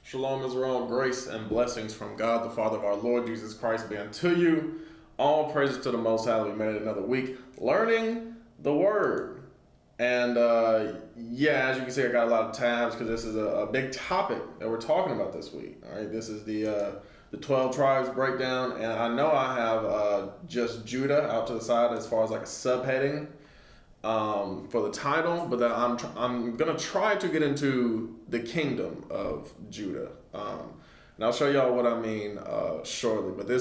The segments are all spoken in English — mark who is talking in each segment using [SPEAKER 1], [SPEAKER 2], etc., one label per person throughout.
[SPEAKER 1] Shalom Israel, grace and blessings from God, the Father of our Lord Jesus Christ be unto you. All praises to the Most High. We made it another week learning the Word. And as you can see, I got a lot of tabs because this is a big topic that we're talking about this week. All right, this is the 12 tribes breakdown, and I know I have just Judah out to the side as far as like a subheading for the title, but I'm gonna try to get into the kingdom of Judah, and I'll show y'all what I mean shortly. But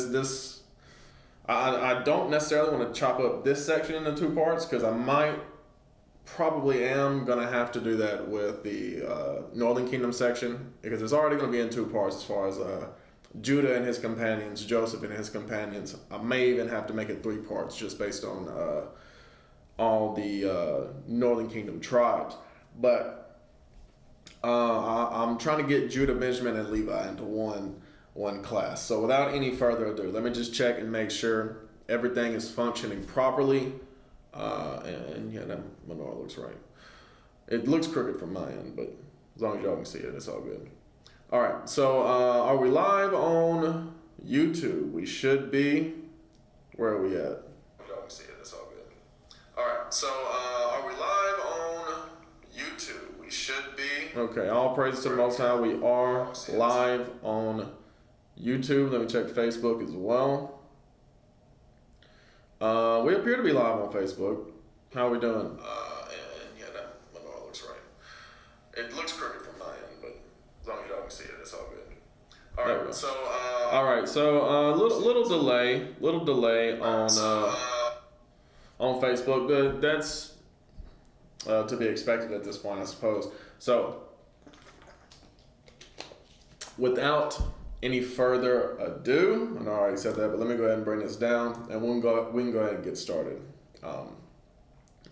[SPEAKER 1] I don't necessarily want to chop up this section into two parts because I probably am gonna have to do that with the Northern Kingdom section because it's already gonna be in two parts as far as Judah and his companions, Joseph and his companions. I may even have to make it three parts just based on all the Northern Kingdom tribes. But I'm trying to get Judah, Benjamin, and Levi into one class. So without any further ado, let me just check and make sure everything is functioning properly. And yeah, that menorah looks right. It looks crooked from my end, but as long as y'all can see it, it's all good. All right, so are we live on YouTube? We should be. Where are we at? Y'all can see it, it's all good. All right, so are we live on YouTube? We should be. Okay, all praises to the Most High. We are live on YouTube. Let me check Facebook as well. We appear to be live on Facebook. How are we doing? And yeah, that menorah looks right. It looks crooked from my end, but as long as y'all can see it, it's all good. All right, so little delay on Facebook. That's to be expected at this point, I suppose. So, without any further ado, and I already said that, but let me go ahead and bring this down, and we can go ahead and get started.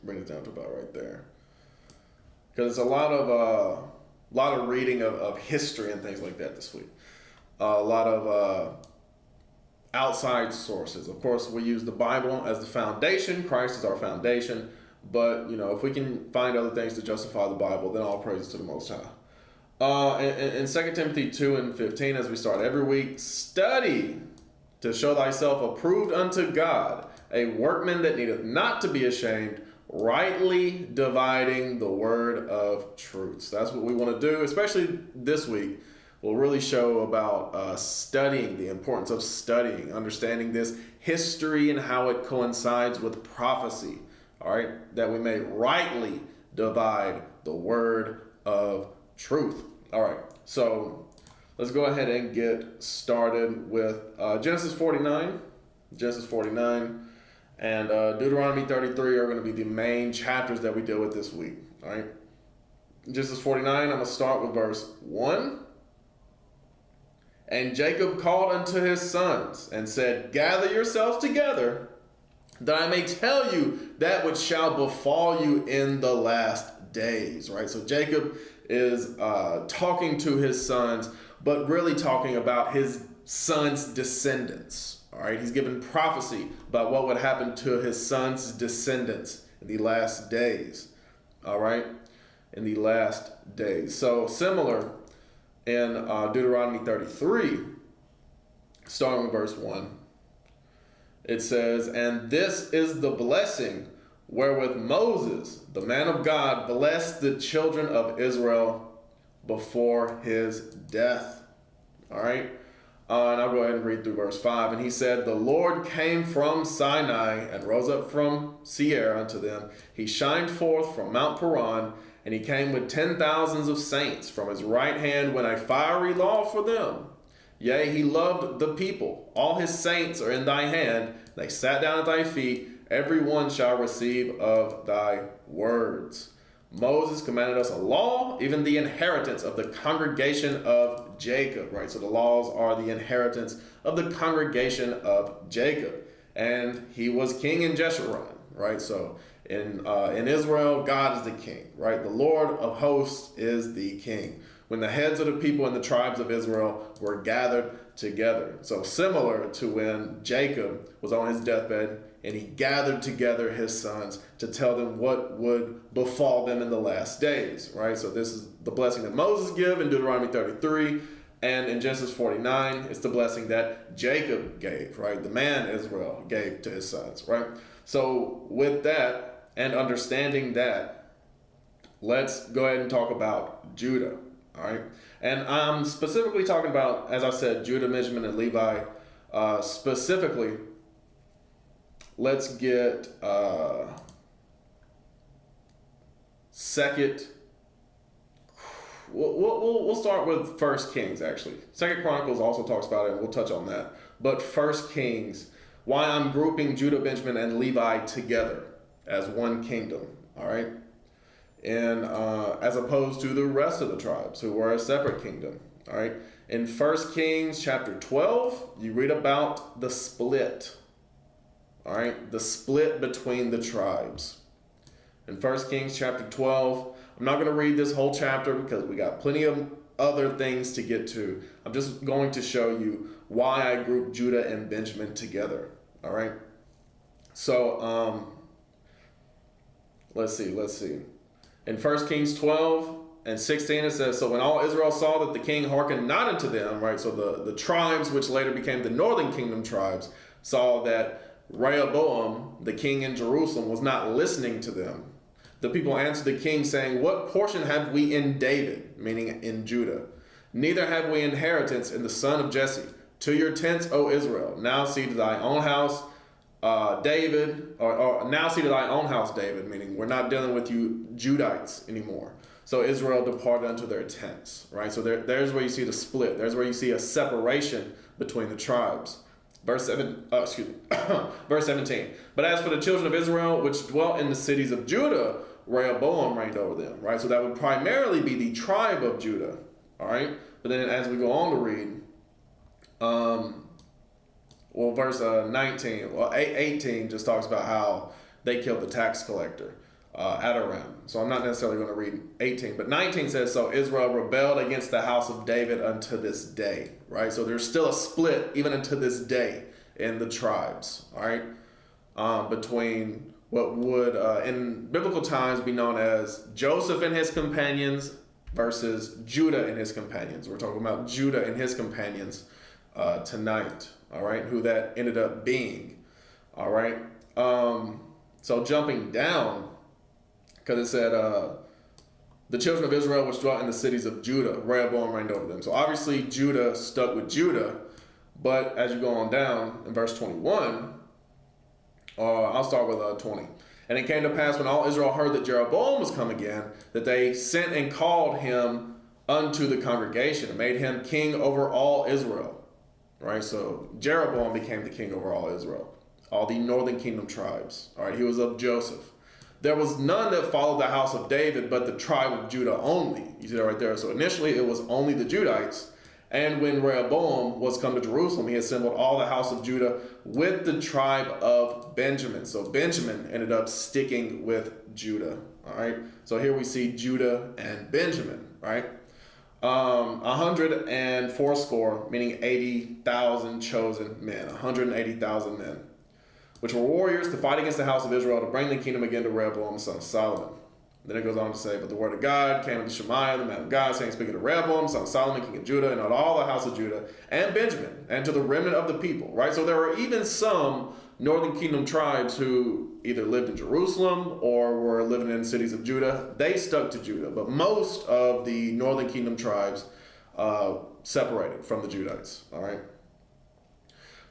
[SPEAKER 1] Bring it down to about right there, because it's a lot of reading of history and things like that this week. A lot of outside sources. Of course, we use the Bible as the foundation. Christ is our foundation. But, if we can find other things to justify the Bible, then all praises to the Most High. In 2 Timothy 2:15, as we start every week, study to show thyself approved unto God, a workman that needeth not to be ashamed, rightly dividing the word of truth. So that's what we want to do, especially this week. We'll really show about studying, the importance of studying, understanding this history and how it coincides with prophecy. All right, that we may rightly divide the word of truth. All right, so let's go ahead and get started with Genesis 49. Genesis 49 and Deuteronomy 33 are going to be the main chapters that we deal with this week. All right, Genesis 49, I'm going to start with verse 1. And Jacob called unto his sons and said, gather yourselves together, that I may tell you that which shall befall you in the last days. Right? So Jacob is talking to his sons, but really talking about his sons' descendants. All right? He's given prophecy about what would happen to his sons' descendants in the last days. All right? In the last days. So similar in Deuteronomy 33, starting with verse 1. It says, and this is the blessing wherewith Moses, the man of God, blessed the children of Israel before his death. All right. And I'll go ahead and read through verse 5. And he said, the Lord came from Sinai and rose up from Seir unto them. He shined forth from Mount Paran, and he came with 10,000s of saints from his right hand when a fiery law for them. Yea, he loved the people. All his saints are in thy hand. They sat down at thy feet. Every one shall receive of thy words. Moses commanded us a law, even the inheritance of the congregation of Jacob. Right? So the laws are the inheritance of the congregation of Jacob. And he was king in Jeshurun. Right? So in Israel, God is the king. Right? The Lord of hosts is the king. When the heads of the people and the tribes of Israel were gathered together. So similar to when Jacob was on his deathbed and he gathered together his sons to tell them what would befall them in the last days, right? So this is the blessing that Moses gave in Deuteronomy 33. And in Genesis 49, it's the blessing that Jacob gave, right? The man Israel gave to his sons, right? So with that and understanding that, let's go ahead and talk about Judah, all right? And I'm specifically talking about, as I said, Judah, Benjamin, and Levi. Specifically, let's get second. We'll start with First Kings, actually. Second Chronicles also talks about it, and we'll touch on that. But First Kings, why I'm grouping Judah, Benjamin, and Levi together as one kingdom, all right? And as opposed to the rest of the tribes who were a separate kingdom, all right? In First Kings chapter 12, you read about the split, all right? The split between the tribes. In First Kings chapter 12, I'm not going to read this whole chapter because we got plenty of other things to get to. I'm just going to show you why I group Judah and Benjamin together. All right. So let's see. In 1 Kings 12 and 16, it says, so when all Israel saw that the king hearkened not unto them, right? So the tribes which later became the northern kingdom tribes saw that Rehoboam, the king in Jerusalem, was not listening to them. The people answered the king, saying, what portion have we in David, meaning in Judah? Neither have we inheritance in the son of Jesse. To your tents, O Israel. Now see to thy own house, David, or now see to thy own house, David, meaning we're not dealing with you Judites anymore. So Israel departed unto their tents, right? So there's where you see the split. There's where you see a separation between the tribes. Verse 17. But as for the children of Israel, which dwelt in the cities of Judah, Rehoboam reigned over them, right? So that would primarily be the tribe of Judah, all right? But then as we go on to read, verse 18 just talks about how they killed the tax collector, Adoram. So I'm not necessarily going to read 18, but 19 says, so Israel rebelled against the house of David unto this day, right? So there's still a split even unto this day in the tribes, all right? Between what would in biblical times be known as Joseph and his companions versus Judah and his companions. We're talking about Judah and his companions tonight, all right? Who that ended up being, all right? So jumping down, because it said, the children of Israel which dwelt in the cities of Judah, Rehoboam reigned over them. So obviously Judah stuck with Judah, but as you go on down in verse 21, I'll start with 20. And it came to pass when all Israel heard that Jeroboam was come again, that they sent and called him unto the congregation and made him king over all Israel. Right? So Jeroboam became the king over all Israel, all the northern kingdom tribes. All right, he was of Joseph. There was none that followed the house of David, but the tribe of Judah only. You see that right there. So initially it was only the Judites. And when Rehoboam was come to Jerusalem, he assembled all the house of Judah with the tribe of Benjamin. So Benjamin ended up sticking with Judah. All right. So here we see Judah and Benjamin, right? 180, meaning 80,000 chosen men, 180,000 men, which were warriors to fight against the house of Israel to bring the kingdom again to Rehoboam, son of Solomon. Then it goes on to say, but the word of God came unto Shemaiah, the man of God, saying, speaking to Rehoboam, son of Solomon, king of Judah, and on all the house of Judah, and Benjamin, and to the remnant of the people, right? So there were even some northern kingdom tribes who either lived in Jerusalem or were living in cities of Judah. They stuck to Judah, but most of the northern kingdom tribes separated from the Judites, all right?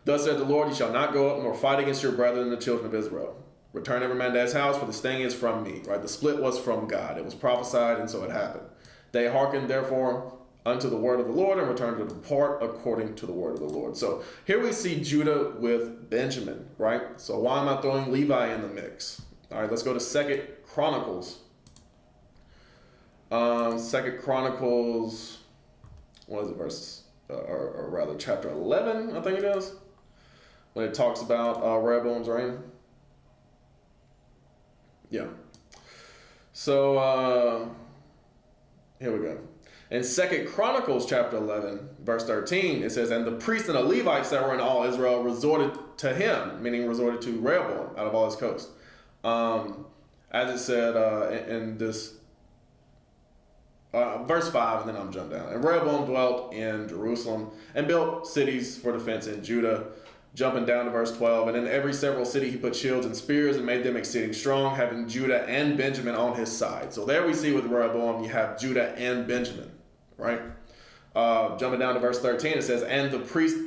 [SPEAKER 1] Thus said the Lord, ye shall not go up nor fight against your brethren, the children of Israel. Return every man to his house, for this thing is from me. Right? The split was from God. It was prophesied, and so it happened. They hearkened, therefore, unto the word of the Lord, and returned to depart according to the word of the Lord. So here we see Judah with Benjamin, right? So why am I throwing Levi in the mix? All right, let's go to 2 Chronicles. 2 Chronicles, what is it, verse, or rather chapter 11, I think it is, when it talks about Rehoboam's reign. Yeah. So here we go. In 2 Chronicles chapter 11, verse 13, it says, and the priests and the Levites that were in all Israel resorted to him, meaning resorted to Rehoboam out of all his coast. As it said in this verse 5, and then I'm jump down. And Rehoboam dwelt in Jerusalem and built cities for defense in Judah. Jumping down to verse 12, and in every several city he put shields and spears and made them exceeding strong, having Judah and Benjamin on his side. So there we see with Rehoboam, you have Judah and Benjamin, right? Jumping down to verse 13, it says, and the priests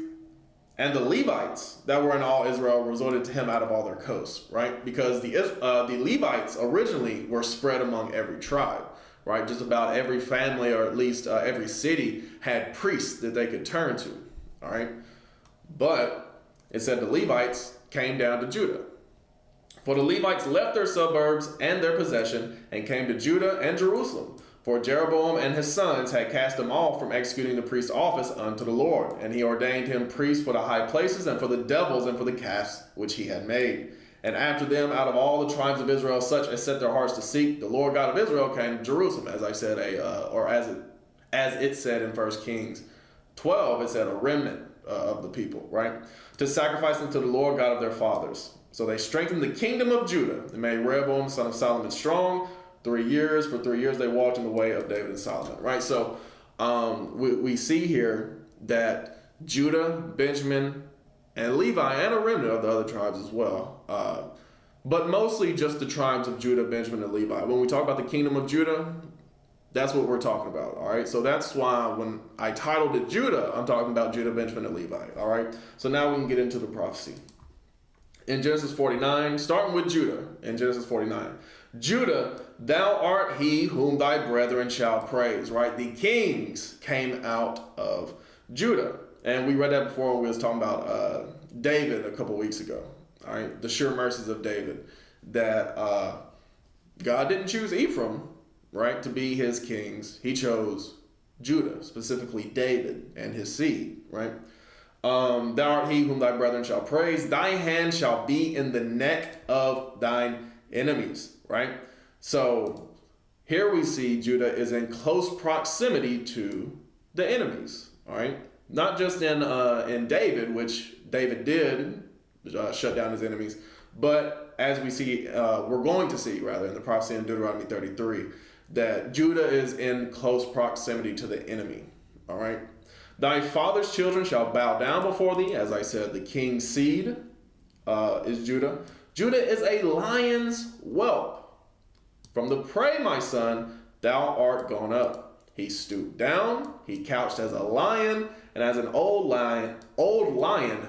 [SPEAKER 1] and the Levites that were in all Israel resorted to him out of all their coasts, right? Because the Levites originally were spread among every tribe, right? Just about every family, or at least every city, had priests that they could turn to, all right? But it said the Levites came down to Judah. For the Levites left their suburbs and their possession and came to Judah and Jerusalem. For Jeroboam and his sons had cast them off from executing the priest's office unto the Lord. And he ordained him priests for the high places and for the devils and for the calves which he had made. And after them, out of all the tribes of Israel, such as set their hearts to seek the Lord God of Israel came to Jerusalem. As I said, as it said in 1 Kings 12, it said a remnant of the people, right? To sacrifice unto the Lord God of their fathers. So they strengthened the kingdom of Judah and made Rehoboam, son of Solomon, strong. 3 years. For 3 years they walked in the way of David and Solomon, right? So we see here that Judah, Benjamin, and Levi, and a remnant of the other tribes as well. But mostly just the tribes of Judah, Benjamin, and Levi. When we talk about the kingdom of Judah, that's what we're talking about, all right? So that's why when I titled it Judah, I'm talking about Judah, Benjamin, and Levi, all right? So now we can get into the prophecy. In Genesis 49, starting with Judah, in Genesis 49, Judah, thou art he whom thy brethren shall praise, right? The kings came out of Judah. And we read that before when we was talking about David a couple weeks ago, all right? The sure mercies of David, that God didn't choose Ephraim, right, to be his kings. He chose Judah, specifically David and his seed, right? Thou art he whom thy brethren shall praise. Thy hand shall be in the neck of thine enemies, right? So here we see Judah is in close proximity to the enemies, all right? Not just in David, which David did shut down his enemies, but as we see, we're going to see, rather, in the prophecy in Deuteronomy 33, that Judah is in close proximity to the enemy, all right? Thy father's children shall bow down before thee. As I said, the king's seed is Judah. Judah is a lion's whelp. From the prey, my son, thou art gone up. He stooped down, he couched as a lion, and as an old lion,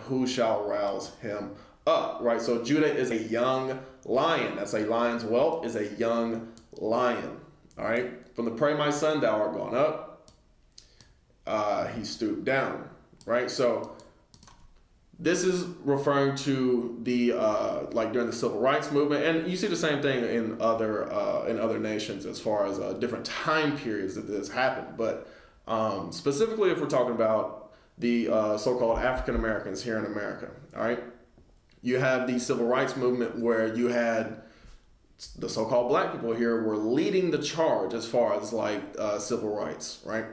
[SPEAKER 1] who shall rouse him up, right? So Judah is a young lion. That's a lion's whelp, is a young lion. All right, from the prey, my son, thou art gone up. He stooped down, right? So this is referring to the like during the civil rights movement, and you see the same thing in other nations as far as different time periods that this happened. But specifically, if we're talking about the so-called African Americans here in America, all right, you have the civil rights movement where you had the so-called black people here were leading the charge as far as like civil rights, right?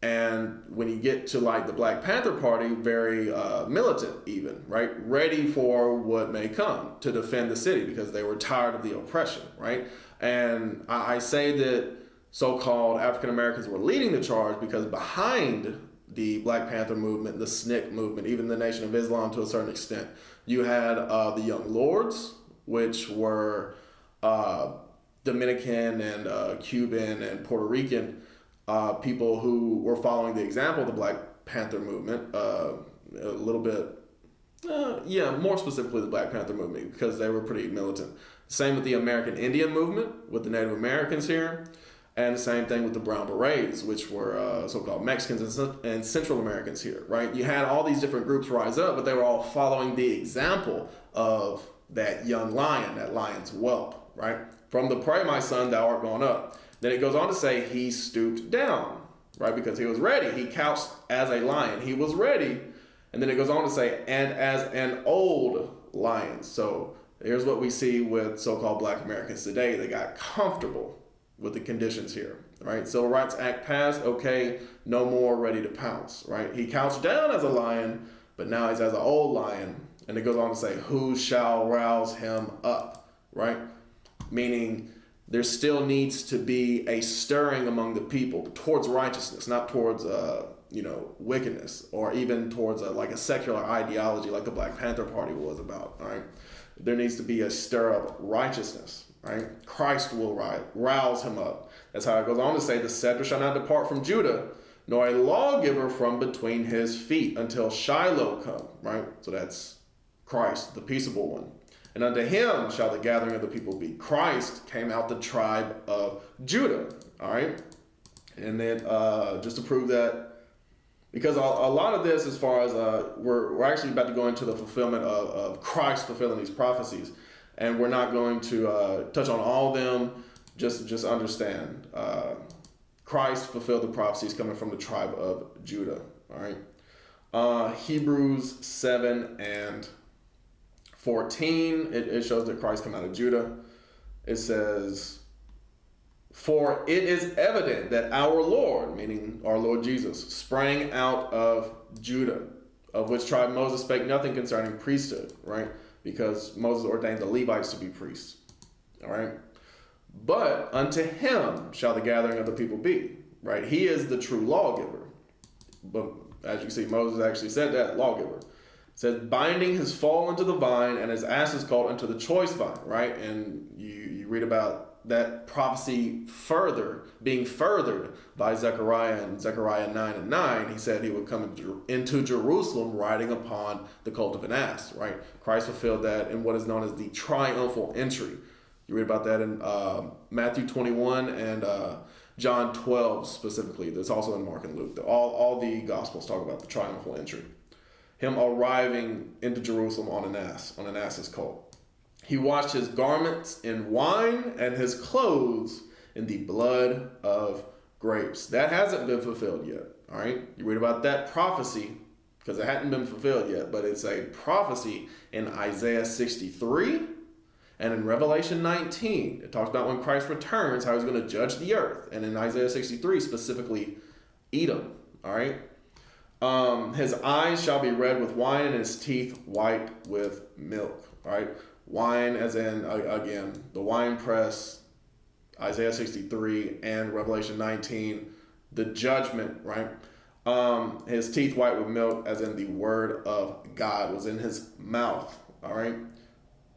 [SPEAKER 1] And when you get to like the Black Panther Party, very militant even, right? Ready for what may come to defend the city because they were tired of the oppression, right? And I say that so-called African Americans were leading the charge because behind the Black Panther movement, the SNCC movement, even the Nation of Islam to a certain extent, you had the Young Lords, which were Dominican and Cuban and Puerto Rican people who were following the example of the Black Panther movement, a little bit, more specifically the Black Panther movement because they were pretty militant. Same with the American Indian movement with the Native Americans here, and the same thing with the Brown Berets, which were so-called Mexicans and Central Americans here, right? You had all these different groups rise up, but they were all following the example of that young lion, that lion's whelp, right? From the prey, my son, thou art gone up. Then it goes on to say he stooped down, right? Because he was ready. He couched as a lion. He was ready. And then it goes on to say, and as an old lion. So here's what we see with so-called Black Americans today. They got comfortable with the conditions here, right? Civil Rights Act passed. Okay, no more ready to pounce, right? He couched down as a lion, but now he's as an old lion. And it goes on to say, who shall rouse him up, right? Meaning there still needs to be a stirring among the people towards righteousness, not towards wickedness, or even towards like a secular ideology like the Black Panther Party was about. All right, there needs to be a stir of righteousness. Right, Christ will rouse him up. That's how it goes on to say, the scepter shall not depart from Judah, nor a lawgiver from between his feet, until Shiloh come. Right, so that's Christ, the peaceable one. And unto him shall the gathering of the people be. Christ came out the tribe of Judah. All right. And then just to prove that, because a lot of this, as far as we're actually about to go into the fulfillment of Christ fulfilling these prophecies. And we're not going to touch on all of them. Just understand. Christ fulfilled the prophecies coming from the tribe of Judah. All right. Hebrews 7 and 14, it shows that Christ came out of Judah. It says, for it is evident that our Lord, meaning our Lord Jesus, sprang out of Judah, of which tribe Moses spake nothing concerning priesthood, right? Because Moses ordained the Levites to be priests, all right? But unto him shall the gathering of the people be, right? He is the true lawgiver. But as you see, Moses actually said that, lawgiver. It says, binding his fall into the vine and his asses called into the choice vine, right? And you read about that prophecy being furthered by Zechariah in Zechariah 9 and 9. He said he would come into Jerusalem riding upon the colt of an ass, right? Christ fulfilled that in what is known as the triumphal entry. You read about that in Matthew 21 and John 12 specifically. That's also in Mark and Luke. All the Gospels talk about the triumphal entry. Him arriving into Jerusalem on an ass's colt. He washed his garments in wine and his clothes in the blood of grapes. That hasn't been fulfilled yet. All right. You read about that prophecy because it hadn't been fulfilled yet, but it's a prophecy in Isaiah 63 and in Revelation 19. It talks about when Christ returns, how he's going to judge the earth. And in Isaiah 63, specifically Edom. All right. His eyes shall be red with wine and his teeth white with milk. All right. Wine as in, again, the wine press, Isaiah 63 and Revelation 19, the judgment, right? His teeth white with milk as in the word of God was in his mouth, all right?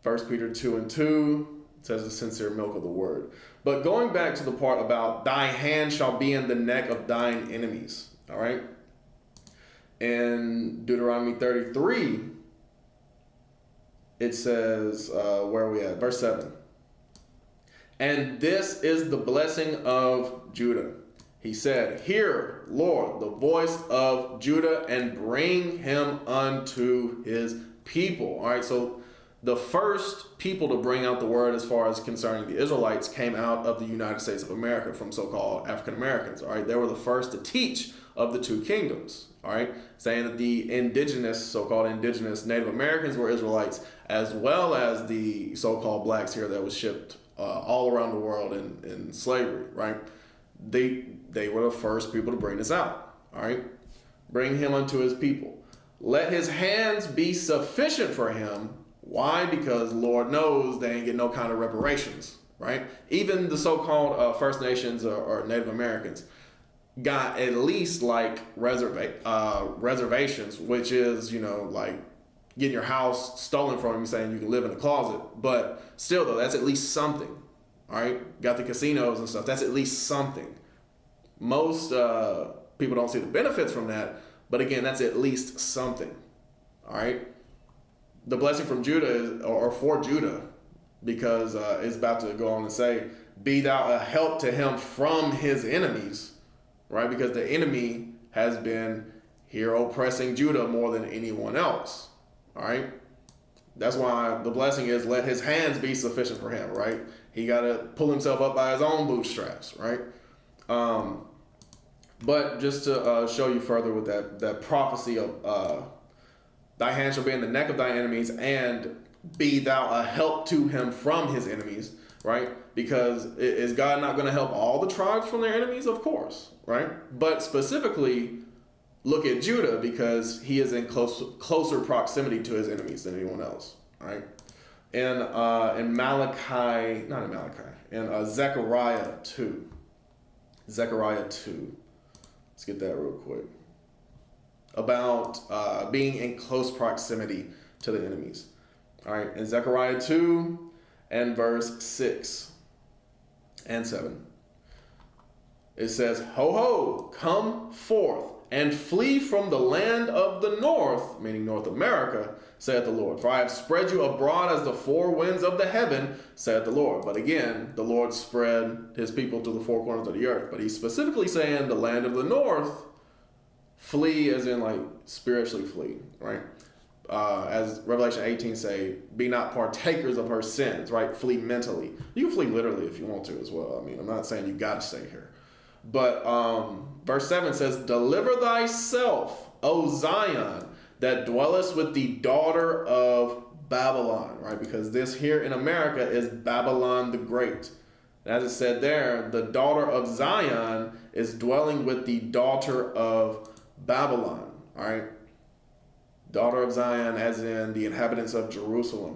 [SPEAKER 1] 1 Peter 2 and 2 says the sincere milk of the word. But going back to the part about thy hand shall be in the neck of thine enemies, all right? In Deuteronomy 33, it says, where are we at? Verse 7. And this is the blessing of Judah. He said, hear, Lord, the voice of Judah, and bring him unto his people. All right, so the first people to bring out the word as far as concerning the Israelites came out of the United States of America from so-called African Americans. All right, they were the first to teach of the two kingdoms. All right, saying that the indigenous, so-called indigenous Native Americans were Israelites, as well as the so-called blacks here that was shipped all around the world in slavery, right? They were the first people to bring this out, all right? Bring him unto his people. Let his hands be sufficient for him. Why? Because Lord knows they ain't get no kind of reparations, right? Even the so-called First Nations or Native Americans got at least like reservations, which is, like getting your house stolen from you, saying you can live in a closet. But still, though, that's at least something. All right, got the casinos and stuff. That's at least something. Most people don't see the benefits from that, but again, that's at least something. All right, the blessing from Judah is, or for Judah, because it's about to go on and say, "Be thou a help to him from his enemies." Right, because the enemy has been here oppressing Judah more than anyone else. All right, that's why the blessing is let his hands be sufficient for him. Right, he got to pull himself up by his own bootstraps. Right, but just to show you further with that prophecy of thy hand shall be in the neck of thy enemies, and be thou a help to him from his enemies. Right, because is God not going to help all the tribes from their enemies? Of course. Right? But specifically, look at Judah because he is in closer proximity to his enemies than anyone else. Right? in Malachi, not in Malachi, in Zechariah 2. Zechariah 2. Let's get that real quick. About being in close proximity to the enemies. All right, in Zechariah 2 and verse 6 and 7. It says, Ho, ho, come forth and flee from the land of the north, meaning North America, saith the Lord. For I have spread you abroad as the four winds of the heaven, saith the Lord. But again, the Lord spread his people to the four corners of the earth. But he's specifically saying the land of the north, flee as in like spiritually flee, right? As Revelation 18 say, be not partakers of her sins, right? Flee mentally. You can flee literally if you want to as well. I mean, I'm not saying you got to stay here. But verse 7 says, Deliver thyself, O Zion, that dwellest with the daughter of Babylon, right? Because this here in America is Babylon the Great. And as it said there, the daughter of Zion is dwelling with the daughter of Babylon, all right? Daughter of Zion as in the inhabitants of Jerusalem,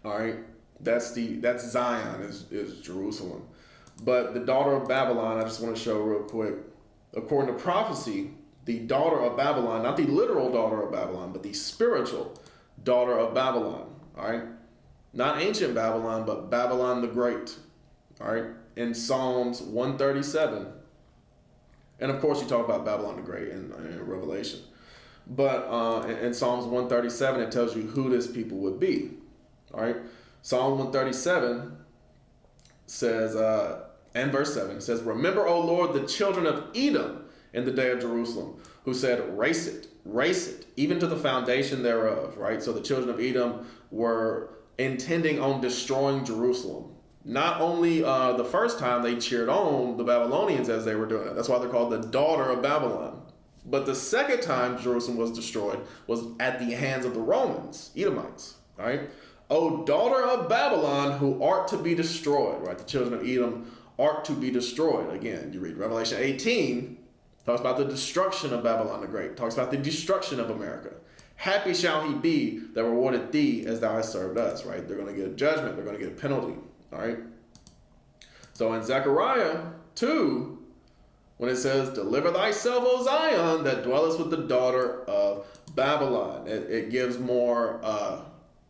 [SPEAKER 1] all right? That's Zion is Jerusalem. But the daughter of Babylon, I just want to show real quick. According to prophecy, the daughter of Babylon, not the literal daughter of Babylon, but the spiritual daughter of Babylon, all right? Not ancient Babylon, but Babylon the Great, all right? In Psalms 137. And of course, you talk about Babylon the Great in Revelation. But in Psalms 137, it tells you who this people would be, all right? Psalm 137 says, and verse 7, it says, Remember, O Lord, the children of Edom in the day of Jerusalem, who said, race it, even to the foundation thereof, right? So the children of Edom were intending on destroying Jerusalem. Not only the first time they cheered on the Babylonians as they were doing it. That's why they're called the daughter of Babylon. But the second time Jerusalem was destroyed was at the hands of the Romans, Edomites, all right? O daughter of Babylon, who art to be destroyed, right? The children of Edom art to be destroyed. Again, you read Revelation 18, talks about the destruction of Babylon the Great, talks about the destruction of America. Happy shall he be that rewarded thee as thou hast served us, right? They're going to get a judgment, they're going to get a penalty, all right? So in Zechariah 2, when it says, Deliver thyself, O Zion, that dwellest with the daughter of Babylon, it gives more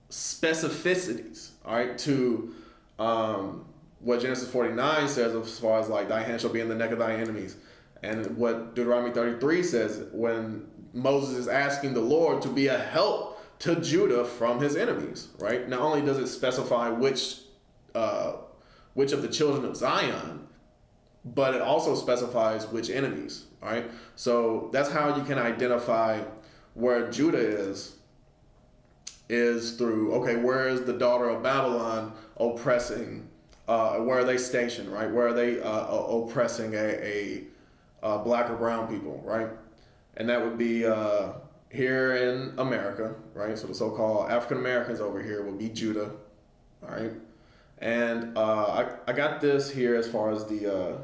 [SPEAKER 1] specificities, all right, to what Genesis 49 says as far as like thy hand shall be in the neck of thy enemies. And what Deuteronomy 33 says when Moses is asking the Lord to be a help to Judah from his enemies, right? Not only does it specify which of the children of Zion, but it also specifies which enemies, all right? So that's how you can identify where Judah is through, okay, where is the daughter of Babylon oppressing, where are they stationed, right? Where are they oppressing a black or brown people, right? And that would be here in America, right? So the so-called African Americans over here would be Judah, all right? And I got this here as far as the,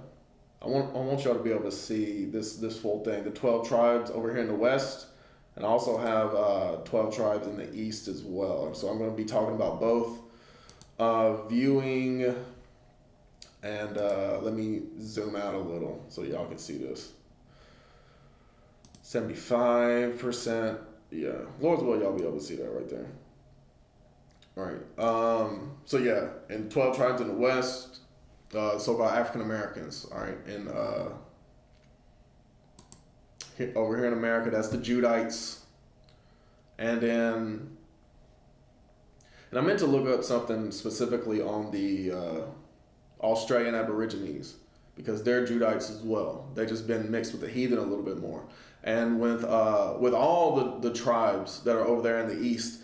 [SPEAKER 1] I want y'all to be able to see this full thing. The 12 tribes over here in the West, and I also have 12 tribes in the East as well. So I'm going to be talking about both viewing, and let me zoom out a little so y'all can see this. 75%, yeah. Lord's will, y'all be able to see that right there. All right. So yeah, in 12 tribes in the West, so-called African Americans. All right, and over here in America, that's the Judites. And then, and I meant to look up something specifically on the Australian Aborigines, because they're Judites as well. They've just been mixed with the heathen a little bit more. And with all the tribes that are over there in the East,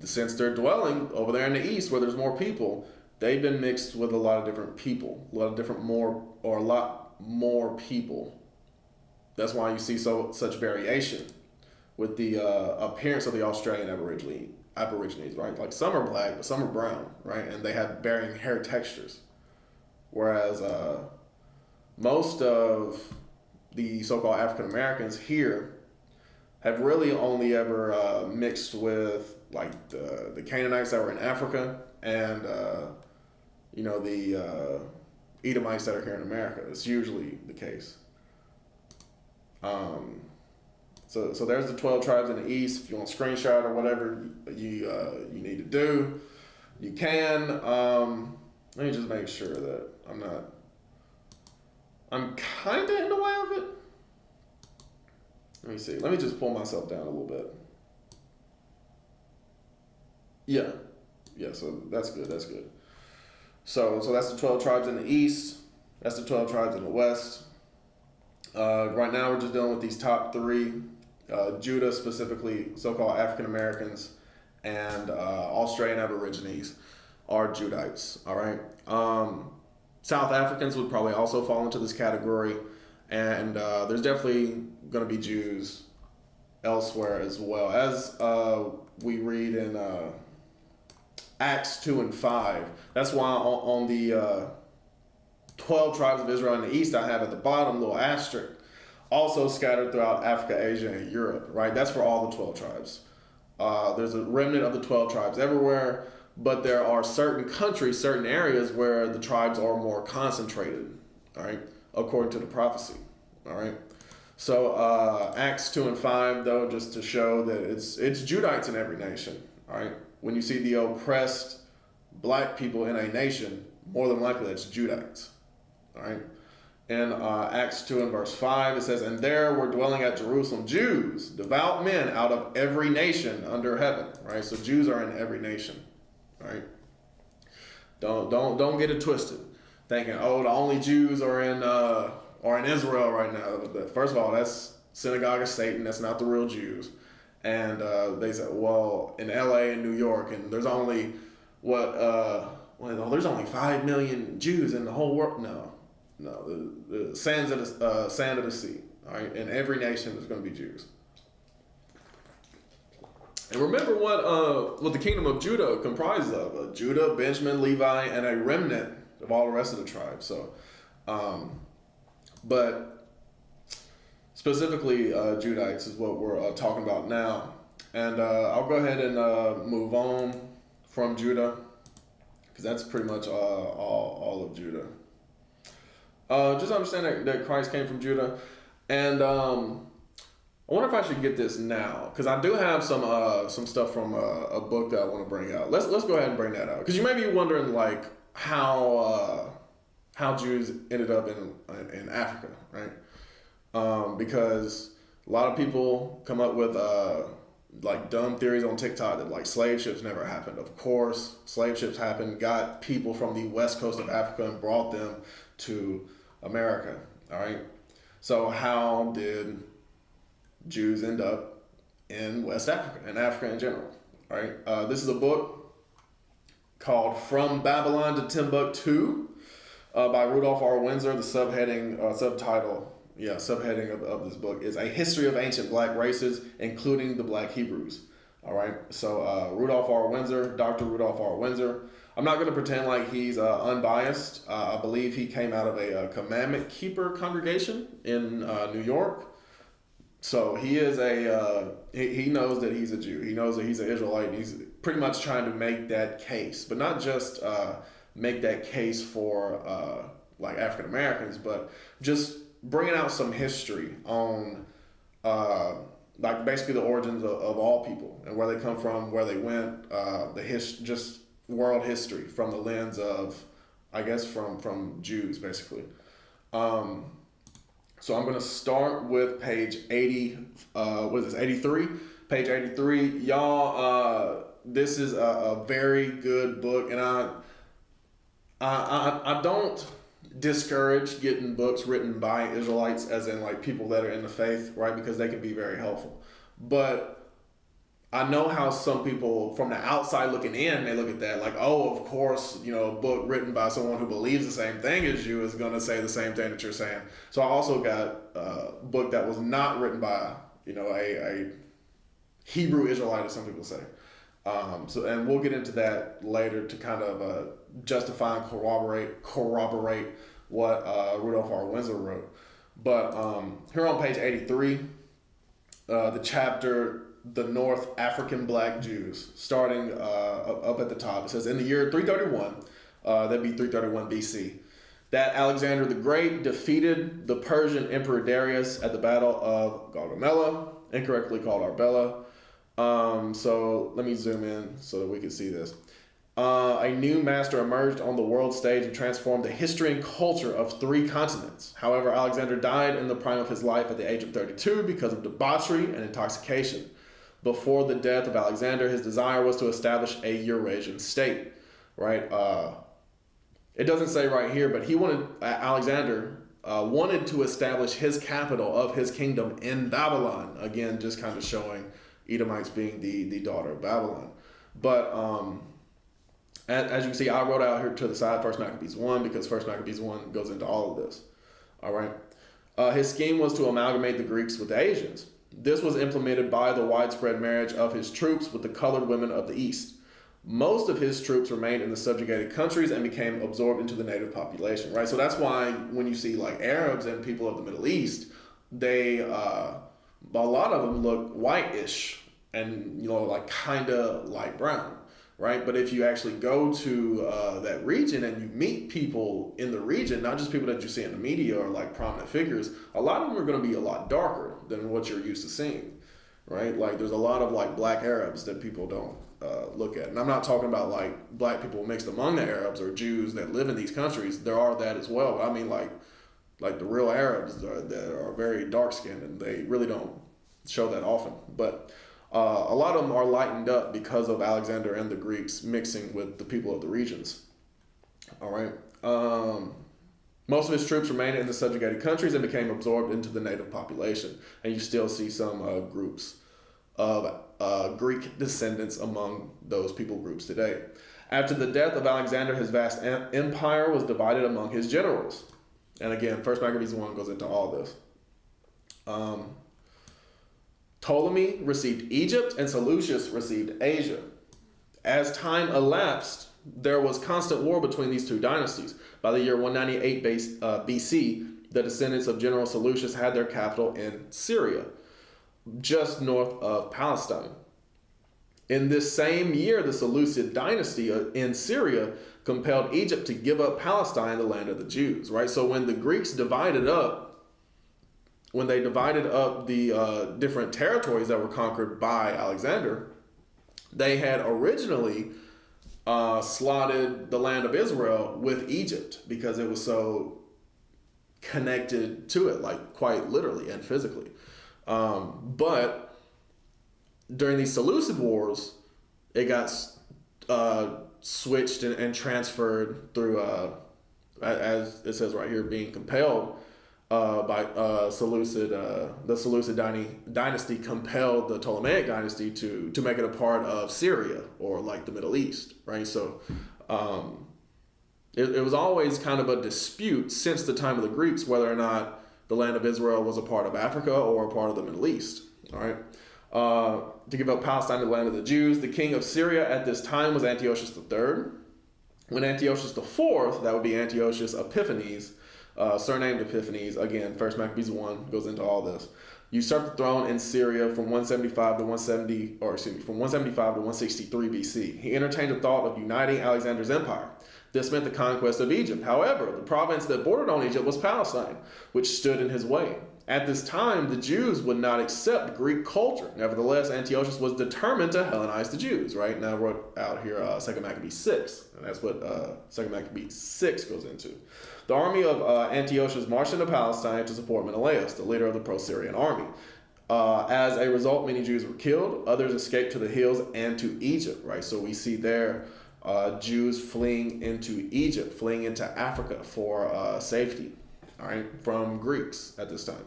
[SPEAKER 1] since they're dwelling over there in the East where there's more people, they've been mixed with a lot of different people, a lot more people. That's why you see such variation with the appearance of the Australian Aborigines, right? Like some are black, but some are brown, right? And they have varying hair textures. Whereas most of the so-called African Americans here have really only ever mixed with like the Canaanites that were in Africa, and the Edomites that are here in America. It's usually the case. So there's the 12 tribes in the East. If you want a screenshot or whatever you need to do, you can. Let me just make sure that I'm kind of in the way of it. Let me see. Let me just pull myself down a little bit. Yeah. So that's good. So that's the 12 tribes in the East. That's the 12 tribes in the West. Right now we're just dealing with these top three. Judah, specifically so-called African Americans, and Australian Aborigines are Judites. All right. South Africans would probably also fall into this category, and there's definitely going to be Jews elsewhere as well. As we read in Acts 2 and 5. That's why on the 12 tribes of Israel in the East, I have at the bottom a little asterisk. Also scattered throughout Africa, Asia, and Europe, right? That's for all the 12 tribes. There's a remnant of the 12 tribes everywhere, but there are certain countries, certain areas where the tribes are more concentrated, all right, according to the prophecy, all right? So Acts 2 and 5, though, just to show that it's Judites in every nation, all right? When you see the oppressed black people in a nation, more than likely that's Judites, all right? In Acts 2 and verse 5, it says, "And there were dwelling at Jerusalem Jews, devout men out of every nation under heaven." Right? So Jews are in every nation. Right? Don't get it twisted, thinking, oh, the only Jews are in Israel right now. First of all, that's synagogue of Satan. That's not the real Jews. And they said, well, in LA and New York, and there's only there's only 5 million Jews in the whole world. No, the sand of the sea. All right, in every nation there's going to be Jews. And remember what the kingdom of Judah comprises of: Judah, Benjamin, Levi, and a remnant of all the rest of the tribes. So, but specifically Judites is what we're talking about now. And I'll go ahead and move on from Judah, because that's pretty much all of Judah. Just understand that Christ came from Judah, and I wonder if I should get this now, because I do have some stuff from a book that I want to bring out. Let's go ahead and bring that out, because you may be wondering like how Jews ended up in Africa, right? Because a lot of people come up with like dumb theories on TikTok that like slave ships never happened. Of course, slave ships happened, got people from the west coast of Africa and brought them to America. All right. So how did Jews end up in West Africa and Africa in general? All right. This is a book called "From Babylon to Timbuktu" by Rudolph R. Windsor. The subheading of this book is "A History of Ancient Black Races, Including the Black Hebrews." All right. So Rudolph R. Windsor, Dr. Rudolph R. Windsor. I'm not going to pretend like he's unbiased. I believe he came out of a commandment keeper congregation in New York. So he is he knows that he's a Jew. He knows that he's an Israelite, and he's pretty much trying to make that case, but not just make that case for like African Americans, but just bringing out some history on like basically the origins of all people and where they come from, where they went, just world history from the lens of, I guess, from Jews, basically. So I'm going to start with page 80, 83? Page 83. Y'all, this is a very good book, and I don't discourage getting books written by Israelites, as in like people that are in the faith, right? Because they can be very helpful. But I know how some people from the outside looking in, they look at that like, oh, of course, a book written by someone who believes the same thing as you is going to say the same thing that you're saying. So I also got a book that was not written by, a Hebrew Israelite, as some people say. And we'll get into that later to kind of justify and corroborate what Rudolph R. Windsor wrote. But here on page 83, the chapter the North African black Jews, starting up at the top. It says in the year 331, that'd be 331 BC, that Alexander the Great defeated the Persian Emperor Darius at the Battle of Gaugamela, incorrectly called Arbela. So let me zoom in so that we can see this. A new master emerged on the world stage and transformed the history and culture of 3 continents. However, Alexander died in the prime of his life at the age of 32 because of debauchery and intoxication. Before the death of Alexander, his desire was to establish a Eurasian state, right? It doesn't say right here, but Alexander wanted to establish his capital of his kingdom in Babylon. Again, just kind of showing Edomites being the daughter of Babylon. But as you can see, I wrote out here to the side 1 Maccabees 1 because 1 Maccabees 1 goes into all of this. All right. His scheme was to amalgamate the Greeks with the Asians. This was implemented by the widespread marriage of his troops with the colored women of the East. Most of his troops remained in the subjugated countries and became absorbed into the native population, right? So that's why when you see like Arabs and people of the Middle East, a lot of them look whitish and, like kind of light brown. Right, but if you actually go to that region and you meet people in the region, not just people that you see in the media or like prominent figures, a lot of them are going to be a lot darker than what you're used to seeing, right? Like there's a lot of like black Arabs that people don't look at, and I'm not talking about like black people mixed among the Arabs or Jews that live in these countries. There are that as well, but I mean like the real Arabs that are very dark skinned, and they really don't show that often, but. A lot of them are lightened up because of Alexander and the Greeks mixing with the people of the regions. All right. Most of his troops remained in the subjugated countries and became absorbed into the native population. And you still see some groups of Greek descendants among those people groups today. After the death of Alexander, his vast empire was divided among his generals. And again, 1 Maccabees 1 goes into all this. Ptolemy received Egypt and Seleucus received Asia. As time elapsed, there was constant war between these 2 dynasties. By the year 198 BC, the descendants of General Seleucus had their capital in Syria, just north of Palestine. In this same year, the Seleucid dynasty in Syria compelled Egypt to give up Palestine, the land of the Jews, right? So when the Greeks divided up the different territories that were conquered by Alexander, they had originally slotted the land of Israel with Egypt because it was so connected to it, like quite literally and physically. But during these Seleucid wars, it got switched and transferred through, as it says right here, being compelled by the Seleucid dynasty compelled the Ptolemaic dynasty to make it a part of Syria or like the Middle East, right? So it was always kind of a dispute since the time of the Greeks whether or not the land of Israel was a part of Africa or a part of the Middle East, all right? To give up Palestine to the land of the Jews, the king of Syria at this time was Antiochus III. When Antiochus IV, that would be Antiochus Epiphanes, surnamed Epiphanes, again, 1 Maccabees 1 goes into all this, usurped the throne in Syria from 175 to 163 BC. He entertained the thought of uniting Alexander's empire. This meant the conquest of Egypt. However, the province that bordered on Egypt was Palestine, which stood in his way. At this time, the Jews would not accept Greek culture. Nevertheless, Antiochus was determined to Hellenize the Jews, right? Now I wrote out here 2 Maccabees 6, and that's what 2 Maccabees 6 goes into. The army of Antiochus marched into Palestine to support Menelaus, the leader of the pro-Syrian army. As a result, many Jews were killed. Others escaped to the hills and to Egypt, right? So we see there Jews fleeing into Egypt, fleeing into Africa for safety, all right, from Greeks at this time.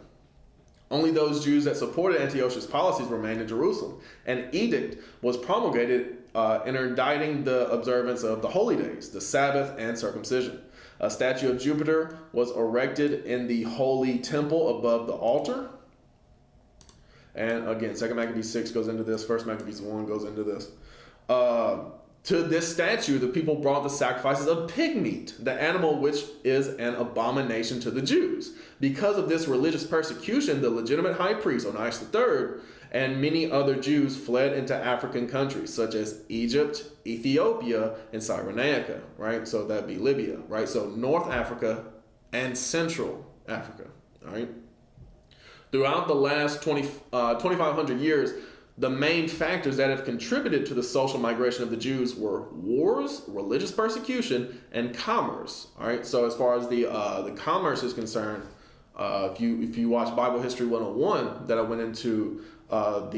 [SPEAKER 1] Only those Jews that supported Antiochus' policies remained in Jerusalem. An edict was promulgated interdicting the observance of the holy days, the Sabbath, and circumcision. A statue of Jupiter was erected in the holy temple above the altar. And again, 2 Maccabees 6 goes into this. 1 Maccabees 1 goes into this. To this statue, the people brought the sacrifices of pig meat, the animal which is an abomination to the Jews. Because of this religious persecution, the legitimate high priest, Onias III, and many other Jews fled into African countries, such as Egypt, Ethiopia, and Cyrenaica, right? So that'd be Libya, right? So North Africa and Central Africa, all right? Throughout the last 2,500 years, the main factors that have contributed to the social migration of the Jews were wars, religious persecution, and commerce. All right. So as far as the commerce is concerned, if you watch Bible History 101, that I went into what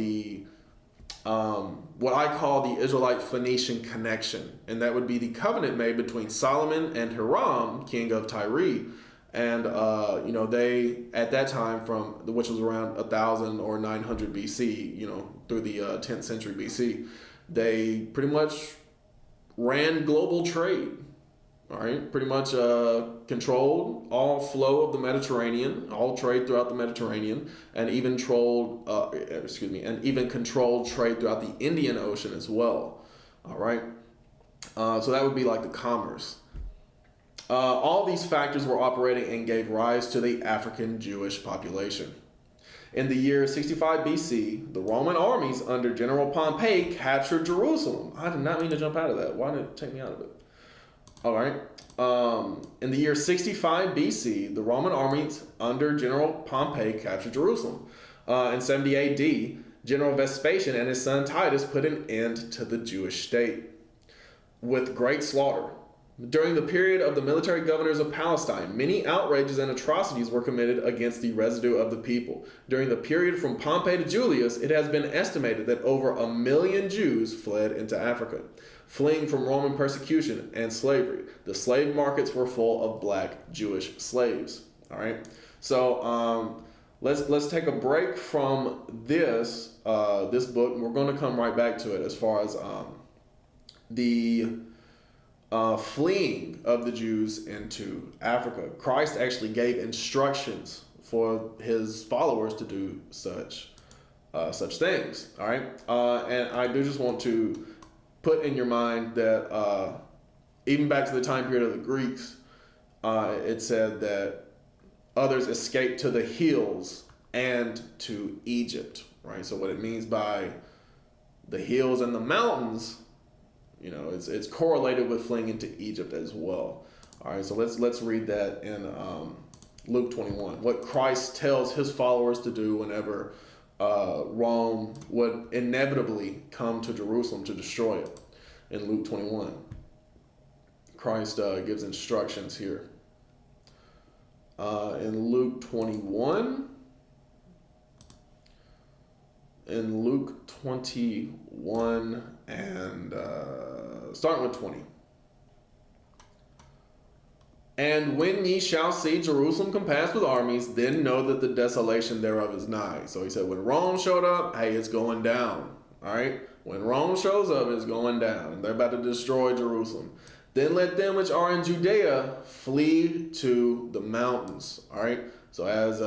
[SPEAKER 1] I call the Israelite Phoenician connection, and that would be the covenant made between Solomon and Hiram, king of Tyre. And they at that time, which was around 1000 or 900 BC, through the 10th century BC, they pretty much ran global trade. All right, pretty much controlled all flow of the Mediterranean, all trade throughout the Mediterranean, and even controlled trade throughout the Indian Ocean as well. All right, so that would be like the commerce. All these factors were operating and gave rise to the African Jewish population. In the year 65 BC, the Roman armies under General Pompey captured Jerusalem. I did not mean to jump out of that. Why did it take me out of it? All right. In the year 65 BC, the Roman armies under General Pompey captured Jerusalem. In 70 AD, General Vespasian and his son Titus put an end to the Jewish state with great slaughter. During the period of the military governors of Palestine, many outrages and atrocities were committed against the residue of the people. During the period from Pompey to Julius, it has been estimated that over 1 million Jews fled into Africa, fleeing from Roman persecution and slavery. The slave markets were full of black Jewish slaves. All right, so let's take a break from this book, and we're going to come right back to it as far as the fleeing of the Jews into Africa. Christ actually gave instructions for his followers to do such things. All right, and I do just want to put in your mind that even back to the time period of the Greeks, it said that others escaped to the hills and to Egypt. Right. So what it means by the hills and the mountains, it's correlated with fleeing into Egypt as well. All right, so let's read that in Luke 21. What Christ tells his followers to do whenever Rome would inevitably come to Jerusalem to destroy it. In Luke 21, Christ gives instructions here. In Luke 21. In Luke 21 and starting with 20. And when ye shall see Jerusalem compassed with armies, then know that the desolation thereof is nigh. So he said when Rome showed up, hey, it's going down. All right? When Rome shows up, it's going down. And they're about to destroy Jerusalem. Then let them which are in Judea flee to the mountains. All right? So as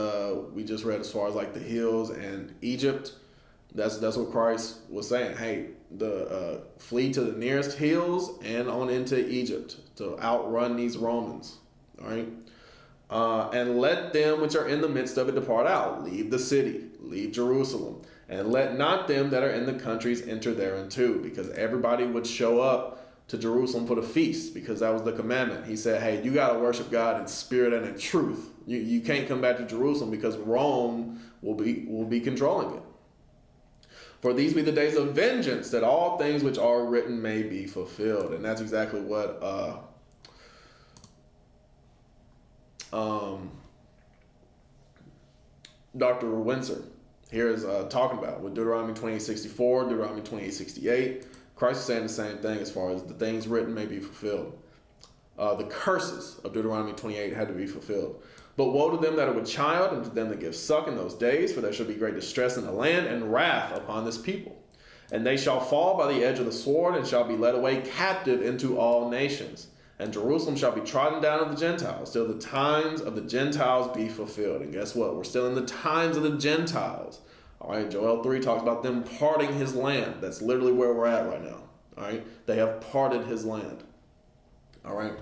[SPEAKER 1] we just read as far as like the hills and Egypt, that's what Christ was saying. Hey, flee to the nearest hills and on into Egypt to outrun these Romans. All right, and let them which are in the midst of it depart out. Leave the city, leave Jerusalem, and let not them that are in the countries enter thereinto, because everybody would show up to Jerusalem for the feast, because that was the commandment. He said, hey, you got to worship God in spirit and in truth. You can't come back to Jerusalem because Rome will be controlling it. For these be the days of vengeance, that all things which are written may be fulfilled. And that's exactly what Dr. Windsor here is talking about with Deuteronomy 28:64, Deuteronomy 28:68. Christ is saying the same thing as far as the things written may be fulfilled. The curses of Deuteronomy 28 had to be fulfilled. But woe to them that are with child, and to them that give suck in those days, for there shall be great distress in the land, and wrath upon this people. And they shall fall by the edge of the sword, and shall be led away captive into all nations. And Jerusalem shall be trodden down of the Gentiles, till the times of the Gentiles be fulfilled. And guess what? We're still in the times of the Gentiles. All right, Joel 3 talks about them parting his land. That's literally where we're at right now. All right, they have parted his land. All right,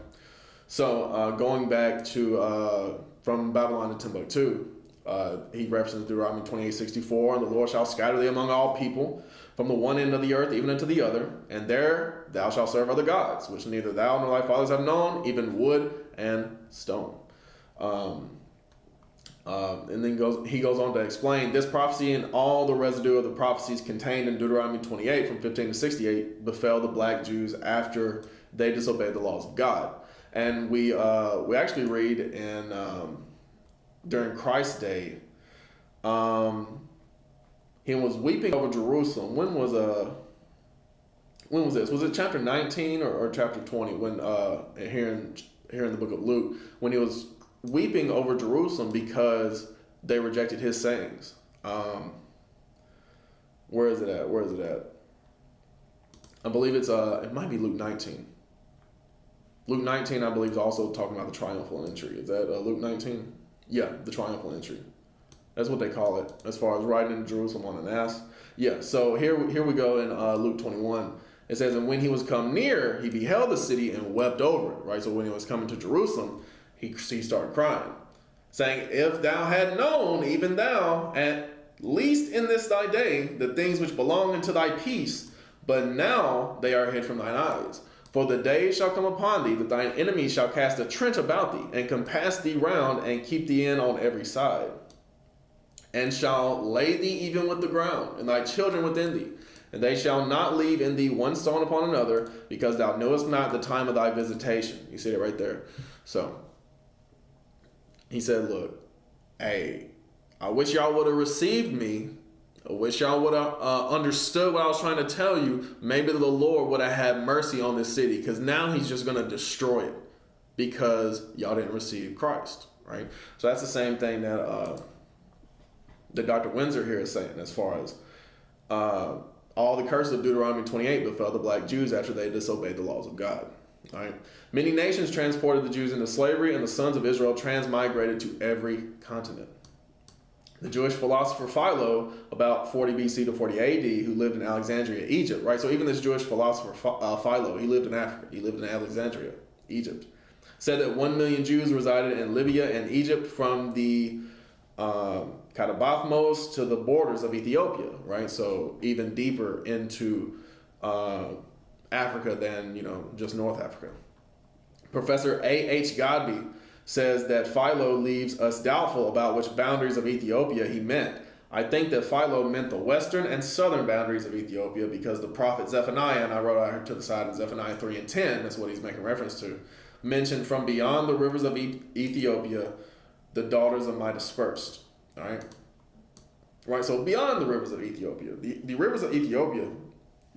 [SPEAKER 1] so going back to from Babylon to Timbuktu, he references Deuteronomy 28:64, and the Lord shall scatter thee among all people, from the one end of the earth even unto the other, and there thou shalt serve other gods, which neither thou nor thy fathers have known, even wood and stone. And then he goes on to explain this prophecy and all the residue of the prophecies contained in Deuteronomy 28 from 15 to 68 befell the black Jews after they disobeyed the laws of God. And we actually read in during Christ's day, he was weeping over Jerusalem. When was this? Was it chapter 19 or chapter 20? When here in the book of Luke, when he was weeping over Jerusalem because they rejected his sayings. Where is it at? I believe it might be Luke 19. Luke 19, I believe, is also talking about the triumphal entry. Is that Luke 19? Yeah, the triumphal entry. That's what they call it, as far as riding into Jerusalem on an ass. Yeah, so here we go in Luke 21. It says, and when he was come near, he beheld the city and wept over it, right? So when he was coming to Jerusalem, he started crying, saying, if thou had known, even thou, at least in this thy day, the things which belong unto thy peace, but now they are hid from thine eyes. For the days shall come upon thee that thine enemies shall cast a trench about thee, and compass thee round, and keep thee in on every side, and shall lay thee even with the ground, and thy children within thee. And they shall not leave in thee one stone upon another, because thou knowest not the time of thy visitation. You see it right there. So he said, look, hey, I wish y'all would have received me. I wish y'all would have understood what I was trying to tell you. Maybe the Lord would have had mercy on this city, because now he's just going to destroy it because y'all didn't receive Christ, right? So that's the same thing that Dr. Windsor here is saying, as far as all the curses of Deuteronomy 28 befell the black Jews after they disobeyed the laws of God. All right. Many nations transported the Jews into slavery, and the sons of Israel transmigrated to every continent. The Jewish philosopher Philo, about 40 BC to 40 AD, who lived in Alexandria, Egypt, right? So even this Jewish philosopher Philo, he lived in Africa. He lived in Alexandria, Egypt. Said that 1 million Jews resided in Libya and Egypt from the Katabathmos to the borders of Ethiopia, right? So even deeper into Africa than, just North Africa. Professor A.H. Godby says that Philo leaves us doubtful about which boundaries of Ethiopia he meant. I think that Philo meant the western and southern boundaries of Ethiopia, because the prophet Zephaniah, and I wrote out here to the side in Zephaniah 3 and 10, that's what he's making reference to, mentioned from beyond the rivers of Ethiopia, the daughters of my dispersed. All right? Right, so beyond the rivers of Ethiopia. The rivers of Ethiopia,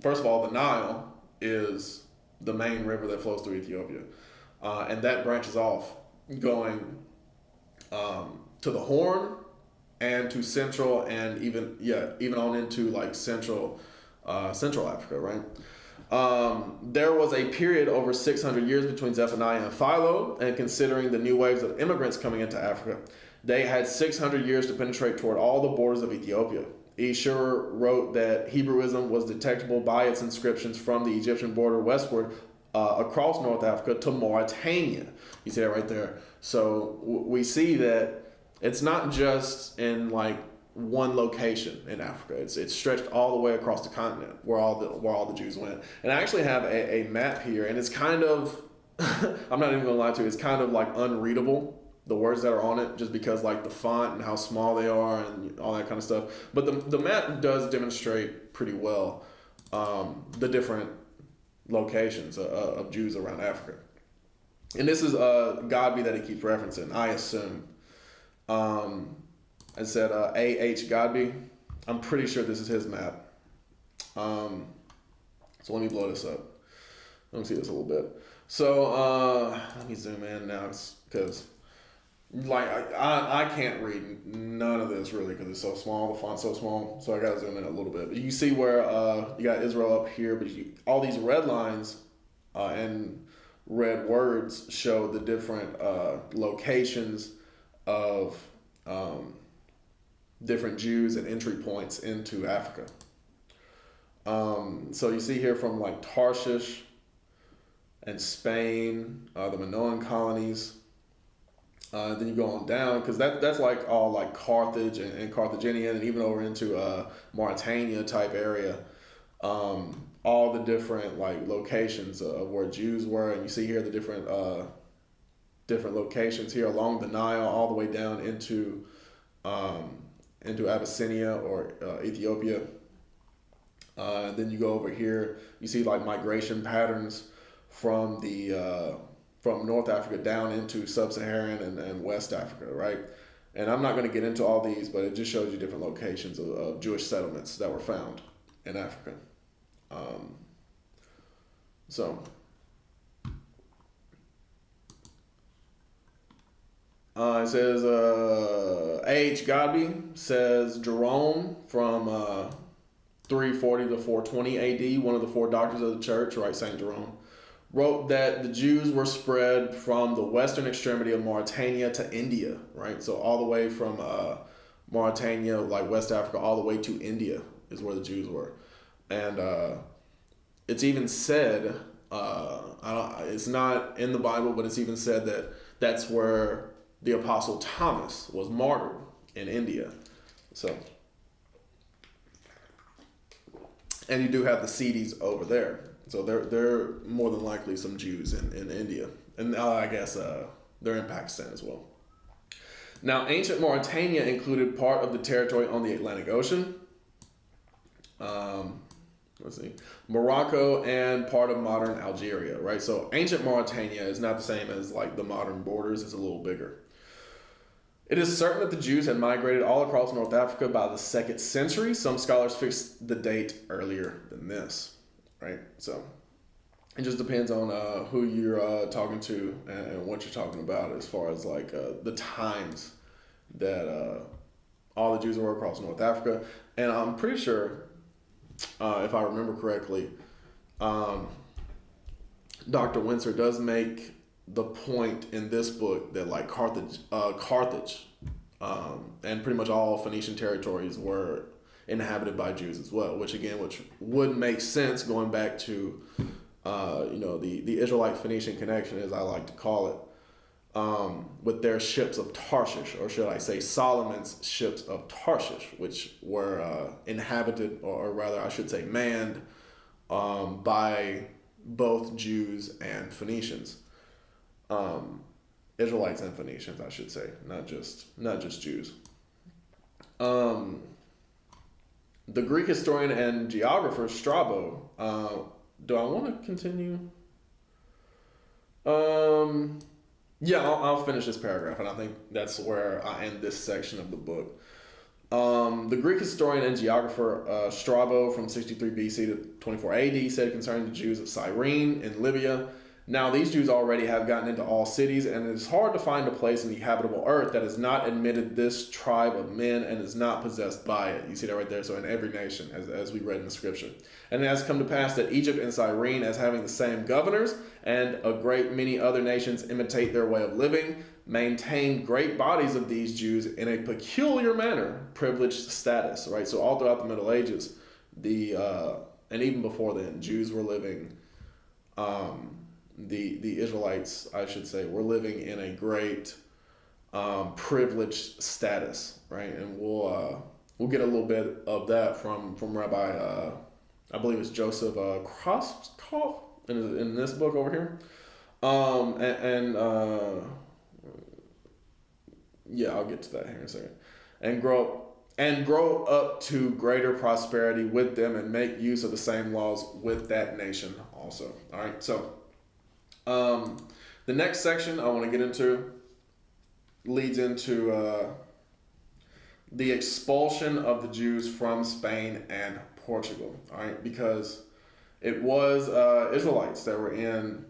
[SPEAKER 1] first of all, the Nile is the main river that flows through Ethiopia. And that branches off, going to the Horn and to Central, and even on into like Central Africa, right? There was a period over 600 years between Zephaniah and Philo, and considering the new waves of immigrants coming into Africa, they had 600 years to penetrate toward all the borders of Ethiopia. E. Schurer wrote that Hebrewism was detectable by its inscriptions from the Egyptian border westward across North Africa to Mauritania. You see that right there. So we see that it's not just in like one location in Africa. It's stretched all the way across the continent where all the Jews went. And I actually have a map here, and it's kind of I'm not even gonna lie to you, it's kind of like unreadable, the words that are on it, just because like the font and how small they are and all that kind of stuff. But the map does demonstrate pretty well the different locations of Jews around Africa. And this is Godby that he keeps referencing, I assume. I said A.H. Godby. I'm pretty sure this is his map. So let me blow this up. Let me see this a little bit. So let me zoom in now, because like I can't read none of this really, because it's so small, the font's so small, so I gotta zoom in a little bit. But you see where you got Israel up here, but all these red lines and red words show the different locations of different Jews and entry points into Africa. So you see here from like Tarshish and Spain, the Minoan colonies. Then you go on down because that's like all like Carthage and Carthaginian, and even over into Mauritania type area. All the different like locations of where Jews were, and you see here the different locations here along the Nile, all the way down into Abyssinia or Ethiopia. Then you go over here, you see like migration patterns from from North Africa down into Sub-Saharan and West Africa, right? And I'm not going to get into all these, but it just shows you different locations of Jewish settlements that were found in Africa. So it says A.H. Godby says Jerome from 340 to 420 A.D., one of the four doctors of the church, right, Saint Jerome, wrote that the Jews were spread from the western extremity of Mauritania to India, right? So all the way from Mauritania, like West Africa, all the way to India is where the Jews were. And it's even said, it's not in the Bible, but it's even said that that's where the Apostle Thomas was martyred in India. So, and you do have the Siddis over there. So they're more than likely some Jews in India. And I guess they're in Pakistan as well. Now, ancient Mauritania included part of the territory on the Atlantic Ocean. Morocco and part of modern Algeria, right? So ancient Mauritania is not the same as like the modern borders. It's a little bigger. It is certain that the Jews had migrated all across North Africa by the 2nd century. Some scholars fix the date earlier than this, right? So it just depends on who you're talking to and what you're talking about as far as like the times that all the Jews were across North Africa. And I'm pretty sure, if I remember correctly, Dr. Windsor does make the point in this book that like Carthage, and pretty much all Phoenician territories were inhabited by Jews as well, which would make sense going back to the Israelite Phoenician connection, as I like to call it, with their ships of Tarshish, or should I say Solomon's ships of Tarshish, which were inhabited, or rather I should say manned, by both Jews and Phoenicians. Israelites and Phoenicians, I should say, not just Jews. The Greek historian and geographer Strabo. Do I want to continue? Yeah, I'll finish this paragraph, and I think that's where I end this section of the book. The Greek historian and geographer Strabo from 63 BC to 24 AD said concerning the Jews of Cyrene in Libya, "Now these Jews already have gotten into all cities, and it is hard to find a place in the habitable earth that has not admitted this tribe of men and is not possessed by it." You see that right there. So in every nation, as we read in the scripture. "And it has come to pass that Egypt and Cyrene, as having the same governors, and a great many other nations imitate their way of living, maintained great bodies of these Jews in a peculiar manner, privileged status." Right. So all throughout the Middle Ages, and even before then, Jews were living. The Israelites, I should say, were living in a great privileged status, right? And we'll get a little bit of that from Rabbi, I believe it's Joseph Kroskopf in this book over here, yeah, I'll get to that here in a second. And grow up to greater prosperity with them, and make use of the same laws with that nation also. All right, so. The next section I want to get into leads into the expulsion of the Jews from Spain and Portugal. All right, because it was Israelites that were in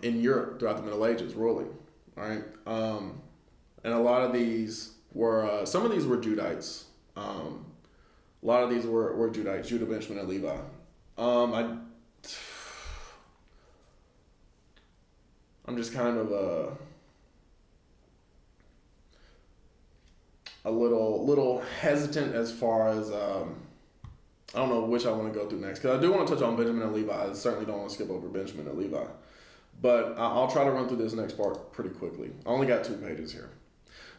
[SPEAKER 1] Europe throughout the Middle Ages ruling. All right, and a lot of these were some of these were Judites. A lot of these were Judites, Judah, Benjamin, and Levi. I'm just kind of a little hesitant as far as I don't know which I want to go through next, because I do want to touch on Benjamin and Levi. I certainly don't want to skip over Benjamin and Levi. But I'll try to run through this next part pretty quickly. I only got 2 pages here.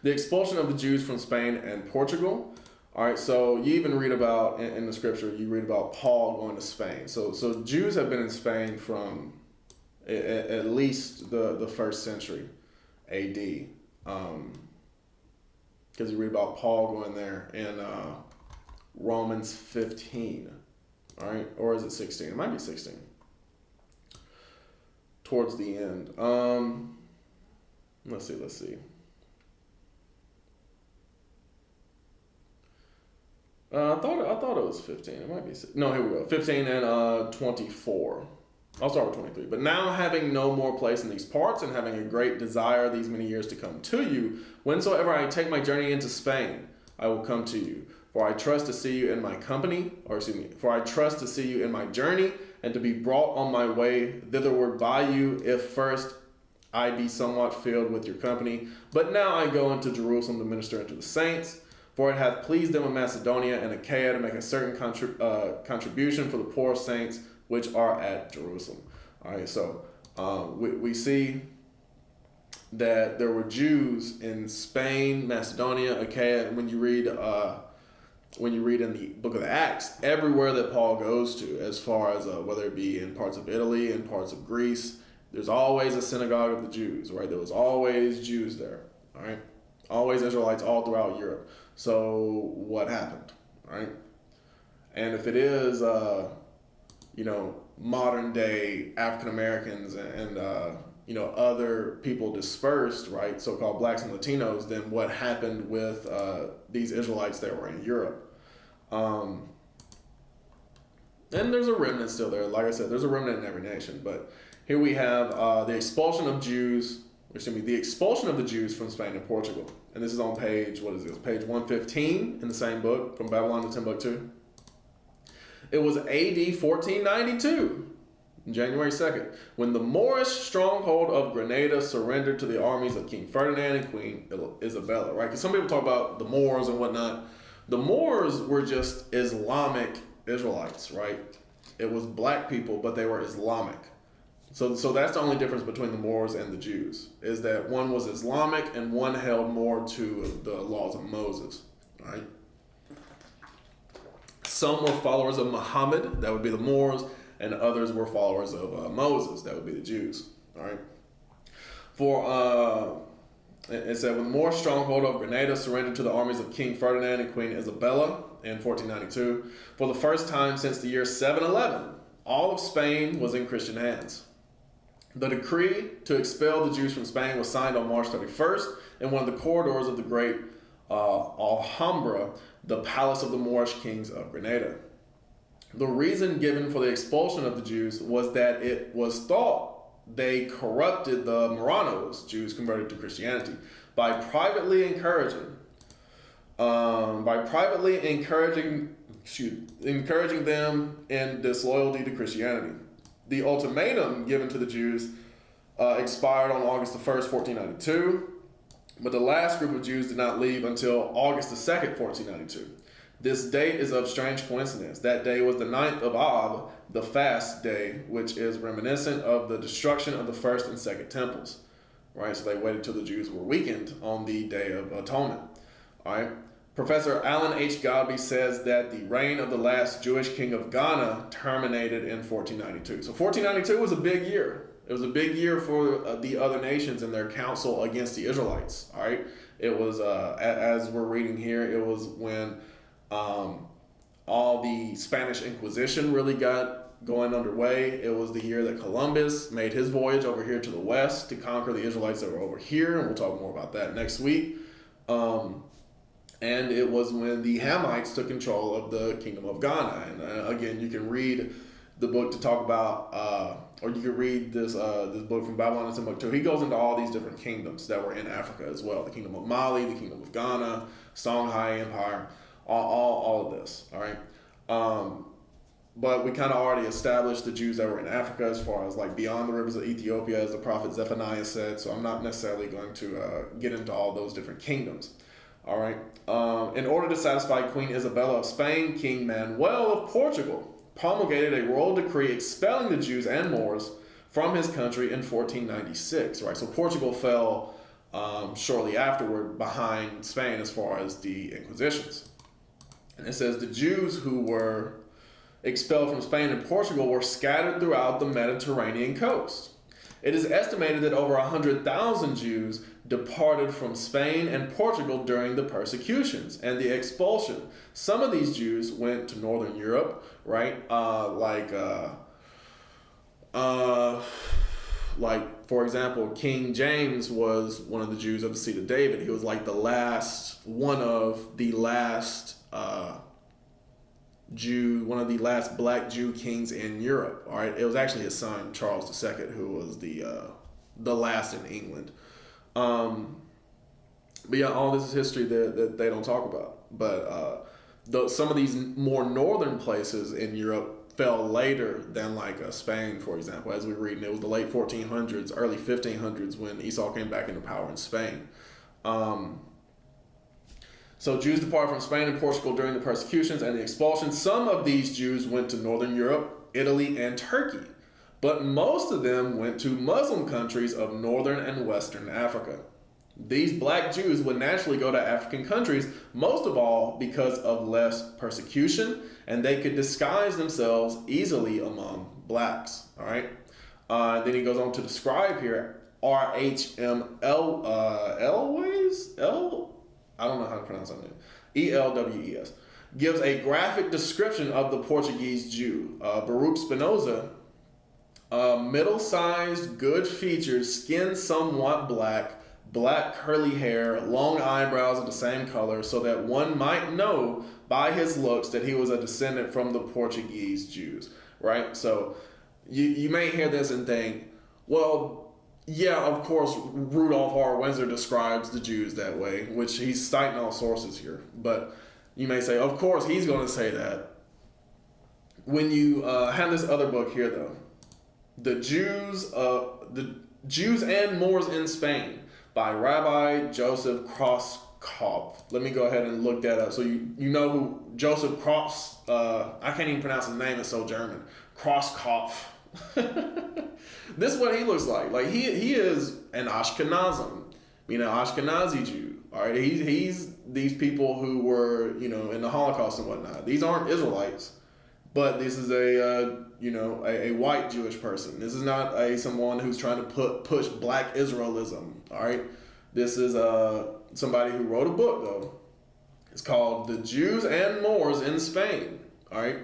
[SPEAKER 1] The expulsion of the Jews from Spain and Portugal. All right, so you even read about, in the scripture, you read about Paul going to Spain. So Jews have been in Spain from at least the 1st century AD. Because you read about Paul going there in Romans 15, all right? Or is it 16? It might be 16. Towards the end. Let's see. I thought it was 15. It might be 16. No, here we go. 15 and 24. I'll start with 23. But now, having no more place in these parts, and having a great desire these many years to come to you, whensoever I take my journey into Spain, I will come to you. For I trust to see you in my company, for I trust to see you in my journey, and to be brought on my way thitherward by you, if first I be somewhat filled with your company. But now I go into Jerusalem to minister unto the saints, for it hath pleased them in Macedonia and Achaia to make a certain contribution for the poor saints which are at Jerusalem. All right, so we see that there were Jews in Spain, Macedonia, Achaia, and when you read in the book of Acts, everywhere that Paul goes to, as far as whether it be in parts of Italy and parts of Greece, there's always a synagogue of the Jews, right? There was always Jews there, all right? Always Israelites all throughout Europe. So what happened, right? And if it is, modern day African Americans and other people dispersed, right, so-called blacks and Latinos, then what happened with these Israelites that were in Europe? And there's a remnant still there. Like I said, there's a remnant in every nation. But here we have the expulsion of the Jews from Spain and Portugal. And this is on page 115 in the same book, From Babylon to Timbuktu. It was AD 1492, January 2nd, when the Moorish stronghold of Granada surrendered to the armies of King Ferdinand and Queen Isabella, right? Because some people talk about the Moors and whatnot. The Moors were just Islamic Israelites, right? It was black people, but they were Islamic. So that's the only difference between the Moors and the Jews, is that one was Islamic and one held more to the laws of Moses, right? Some were followers of Muhammad, that would be the Moors, and others were followers of Moses, that would be the Jews, all right? For, it said, when the Moorish stronghold of Granada surrendered to the armies of King Ferdinand and Queen Isabella in 1492, for the first time since the year 711, all of Spain was in Christian hands. The decree to expel the Jews from Spain was signed on March 31st in one of the corridors of the great Alhambra, the palace of the Moorish kings of Granada. The reason given for the expulsion of the Jews was that it was thought they corrupted the Marranos, Jews converted to Christianity, by privately encouraging them in disloyalty to Christianity. The ultimatum given to the Jews expired on August the 1st, 1492, but the last group of Jews did not leave until August the 2nd, 1492. This date is of strange coincidence. That day was the 9th of Ab, the fast day, which is reminiscent of the destruction of the first and second temples. Right, so they waited till the Jews were weakened on the Day of Atonement. All right. Professor Alan H. Godby says that the reign of the last Jewish king of Ghana terminated in 1492. So 1492 was a big year. It was a big year for the other nations and their counsel against the Israelites. All right. It was, as we're reading here, it was when all the Spanish Inquisition really got going underway. It was the year that Columbus made his voyage over here to the west to conquer the Israelites that were over here, and we'll talk more about that next week. And it was when the Hamites took control of the Kingdom of Ghana. And again, you can read the book to talk about, or you can read this book From Babylon to Timbuktu. He goes into all these different kingdoms that were in Africa as well. The Kingdom of Mali, the Kingdom of Ghana, Songhai Empire, all of this, all right? But we kind of already established the Jews that were in Africa as far as like beyond the rivers of Ethiopia, as the prophet Zephaniah said. So I'm not necessarily going to get into all those different kingdoms. All right. In order to satisfy Queen Isabella of Spain, King Manuel of Portugal promulgated a royal decree expelling the Jews and Moors from his country in 1496. Right. So Portugal fell shortly afterward behind Spain as far as the Inquisitions. And it says the Jews who were expelled from Spain and Portugal were scattered throughout the Mediterranean coast. It is estimated that over 100,000 Jews departed from Spain and Portugal during the persecutions and the expulsion. Some of these Jews went to Northern Europe, right? Like for example, King James was one of the Jews of the seed of David. He was like one of the last one of the last black Jew kings in Europe. All right, it was actually his son Charles II who was the last in England. But yeah, all this is history that they don't talk about. But some of these more northern places in Europe fell later than like Spain, for example. As we read, it was the late 1400s, early 1500s when Esau came back into power in Spain. So Jews departed from Spain and Portugal during the persecutions and the expulsion. Some of these Jews went to Northern Europe, Italy, and Turkey, but most of them went to Muslim countries of Northern and Western Africa. These black Jews would naturally go to African countries, most of all because of less persecution, and they could disguise themselves easily among blacks. All right. Then he goes on to describe here Elwes. I don't know how to pronounce that name. Elwes gives a graphic description of the Portuguese Jew. Baruch Spinoza, middle-sized, good-featured, skin somewhat black curly hair, long eyebrows of the same color, so that one might know by his looks that he was a descendant from the Portuguese Jews. Right? So you may hear this and think, well, yeah, of course, Rudolf R. Windsor describes the Jews that way, which he's citing all sources here. But you may say, of course, he's going to say that. When you have this other book here, though, the Jews and Moors in Spain by Rabbi Joseph Krauskopf. Let me go ahead and look that up. So you know who Joseph I can't even pronounce his name, it's so German. Krauskopf. This is what he looks like. Like he is an Ashkenazim, Ashkenazi Jew. All right, he's these people who were in the Holocaust and whatnot. These aren't Israelites, but this is a white Jewish person. This is not someone who's trying to push black Israelism. All right, this is somebody who wrote a book though. It's called The Jews and Moors in Spain. All right,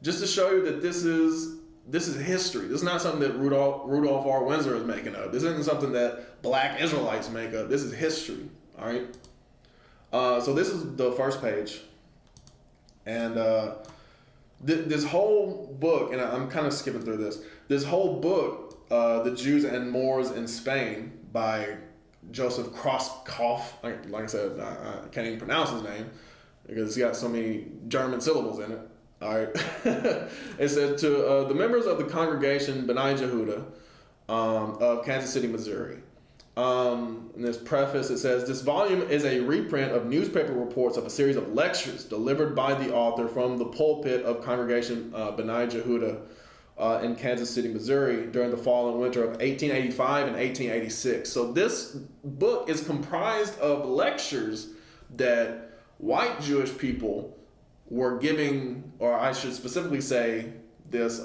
[SPEAKER 1] just to show you that this is history. This is not something that Rudolf R. Windsor is making up. This isn't something that black Israelites make up. This is history. All right. So this is the first page, and this whole book, and I'm kind of skipping through this. This whole book, "The Jews and Moors in Spain" by Joseph Krauskopf. Like I said, I can't even pronounce his name because it's got so many German syllables in it. All right. It said to the members of the congregation B'nai Yehuda of Kansas City, Missouri. In this preface, it says, this volume is a reprint of newspaper reports of a series of lectures delivered by the author from the pulpit of congregation B'nai Yehuda in Kansas City, Missouri during the fall and winter of 1885 and 1886. So this book is comprised of lectures that white Jewish people were giving, or I should specifically say this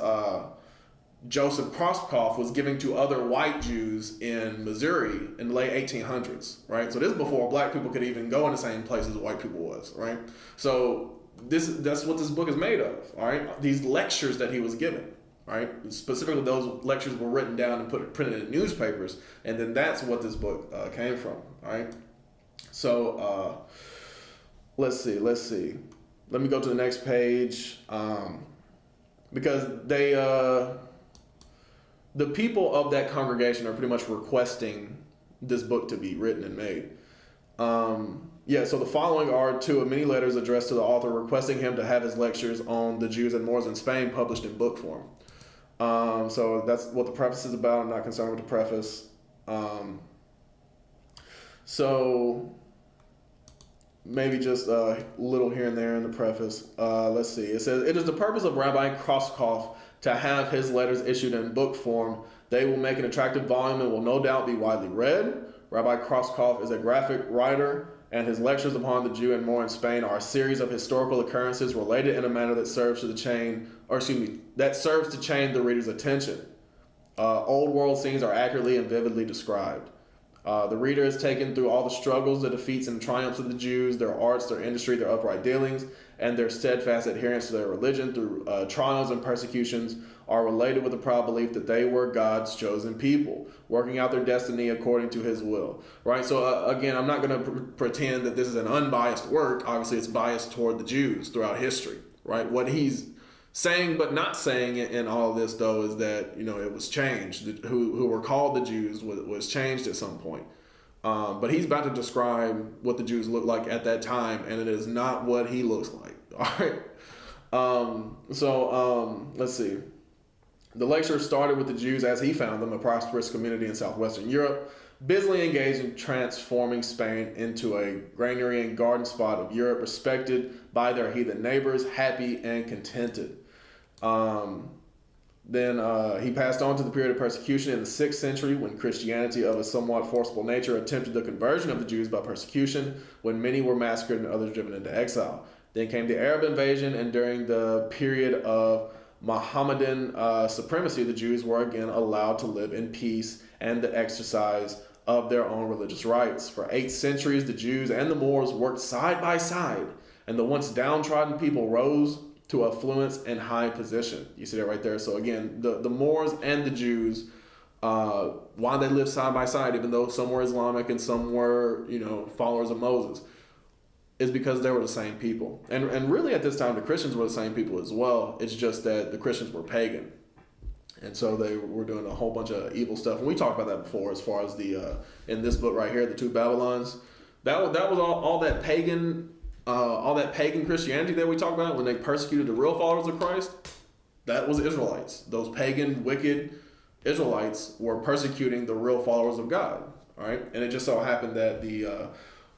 [SPEAKER 1] Joseph Krauskopf was giving to other white Jews in Missouri in the late 1800s, right? So this is before black people could even go in the same places white people was, right? So that's what this book is made of, all right? These lectures that he was giving, right? Specifically, those lectures were written down and printed in newspapers, and then that's what this book came from, all right? So let's see. Let me go to the next page, because the people of that congregation are pretty much requesting this book to be written and made. So the following are two of many letters addressed to the author requesting him to have his lectures on the Jews and Moors in Spain published in book form. So that's what the preface is about. I'm not concerned with the preface. So maybe just a little here and there in the preface. Let's see. It says, "It is the purpose of Rabbi Kroskov to have his letters issued in book form. They will make an attractive volume and will no doubt be widely read. Rabbi Kroskov is a graphic writer, and his lectures upon the Jew and Moor in Spain are a series of historical occurrences related in a manner that serves to chain the reader's attention. Old world scenes are accurately and vividly described. The reader is taken through all the struggles, the defeats and triumphs of the Jews, their arts, their industry, their upright dealings, and their steadfast adherence to their religion through trials and persecutions are related with the proud belief that they were God's chosen people, working out their destiny according to his will." Right? So again, I'm not going to pretend that this is an unbiased work. Obviously, it's biased toward the Jews throughout history. Right? What he's saying but not saying in all of this, though, is that, you know, it was changed. Who were called the Jews was changed at some point. But he's about to describe what the Jews looked like at that time, and it is not what he looks like. All right? Let's see. The lecture started with the Jews as he found them, a prosperous community in southwestern Europe, busily engaged in transforming Spain into a granary and garden spot of Europe, respected by their heathen neighbors, happy and contented. Then he passed on to the period of persecution in the 6th century, when Christianity of a somewhat forcible nature attempted the conversion of the Jews by persecution, when many were massacred and others driven into exile. Then came the Arab invasion, and during the period of Mohammedan supremacy, the Jews were again allowed to live in peace and the exercise of their own religious rights. For 8 centuries, the Jews and the Moors worked side by side, and the once downtrodden people rose to affluence and high position. You see that right there? So again, the Moors and the Jews, why they lived side by side, even though some were Islamic and some were, you know, followers of Moses, is because they were the same people. And really at this time, the Christians were the same people as well. It's just that the Christians were pagan. And so they were doing a whole bunch of evil stuff. And we talked about that before, as far as the, in this book right here, the 2 Babylons. That was all that pagan Christianity that we talked about when they persecuted the real followers of Christ. That was Israelites. Those pagan, wicked Israelites were persecuting the real followers of God. All right. And it just so happened that the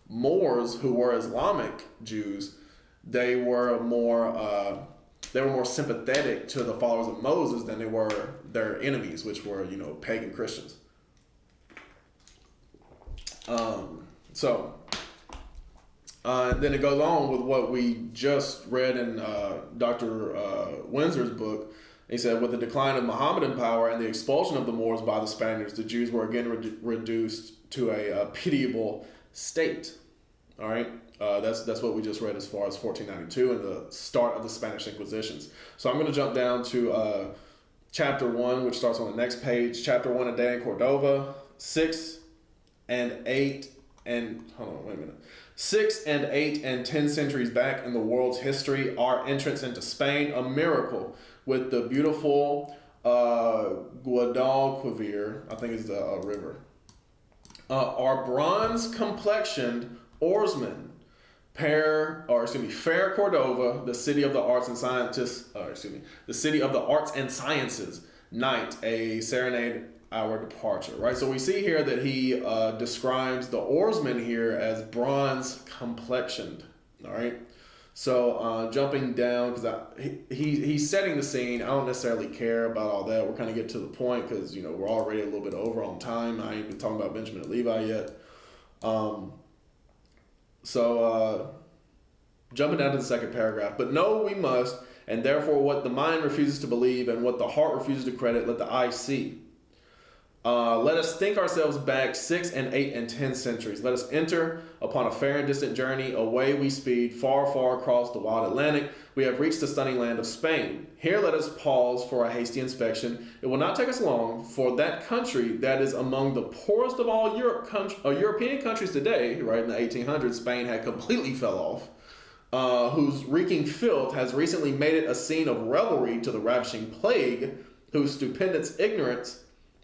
[SPEAKER 1] Moors, who were Islamic Jews, they were more sympathetic to the followers of Moses than they were their enemies, which were, you know, pagan Christians. Then it goes on with what we just read in Dr. Windsor's book. He said, with the decline of Mohammedan power and the expulsion of the Moors by the Spaniards, the Jews were again reduced to a pitiable state. All right, that's what we just read as far as 1492 and the start of the Spanish Inquisitions. So I'm going to jump down to chapter 1, which starts on the next page. Chapter 1, A Day in Cordova, 6 and 8 and 6 and 8 and 10 centuries back in the world's history, our entrance into Spain, a miracle with the beautiful Guadalquivir, I think it's a river. Our bronze-complexioned oarsmen, fair Cordova, the city of the arts and sciences, night, a serenade our departure. Right, so we see here that he describes the oarsmen here as bronze-complexioned. All right, so jumping down, because he's setting the scene. I don't necessarily care about all that. We're kind of getting to the point because, you know, we're already a little bit over on time. I ain't even talking about Benjamin and Levi yet. Jumping down to the second paragraph. But know we must, and therefore what the mind refuses to believe and what the heart refuses to credit, let the eye see. Let us think ourselves back 6 and 8 and 10 centuries. Let us enter upon a fair and distant journey. Away we speed, far, far across the wild Atlantic. We have reached the stunning land of Spain. Here let us pause for a hasty inspection. It will not take us long, for that country that is among the poorest of all European countries today, right in the 1800s, Spain had completely fell off, whose reeking filth has recently made it a scene of revelry to the ravishing plague, whose stupendous ignorance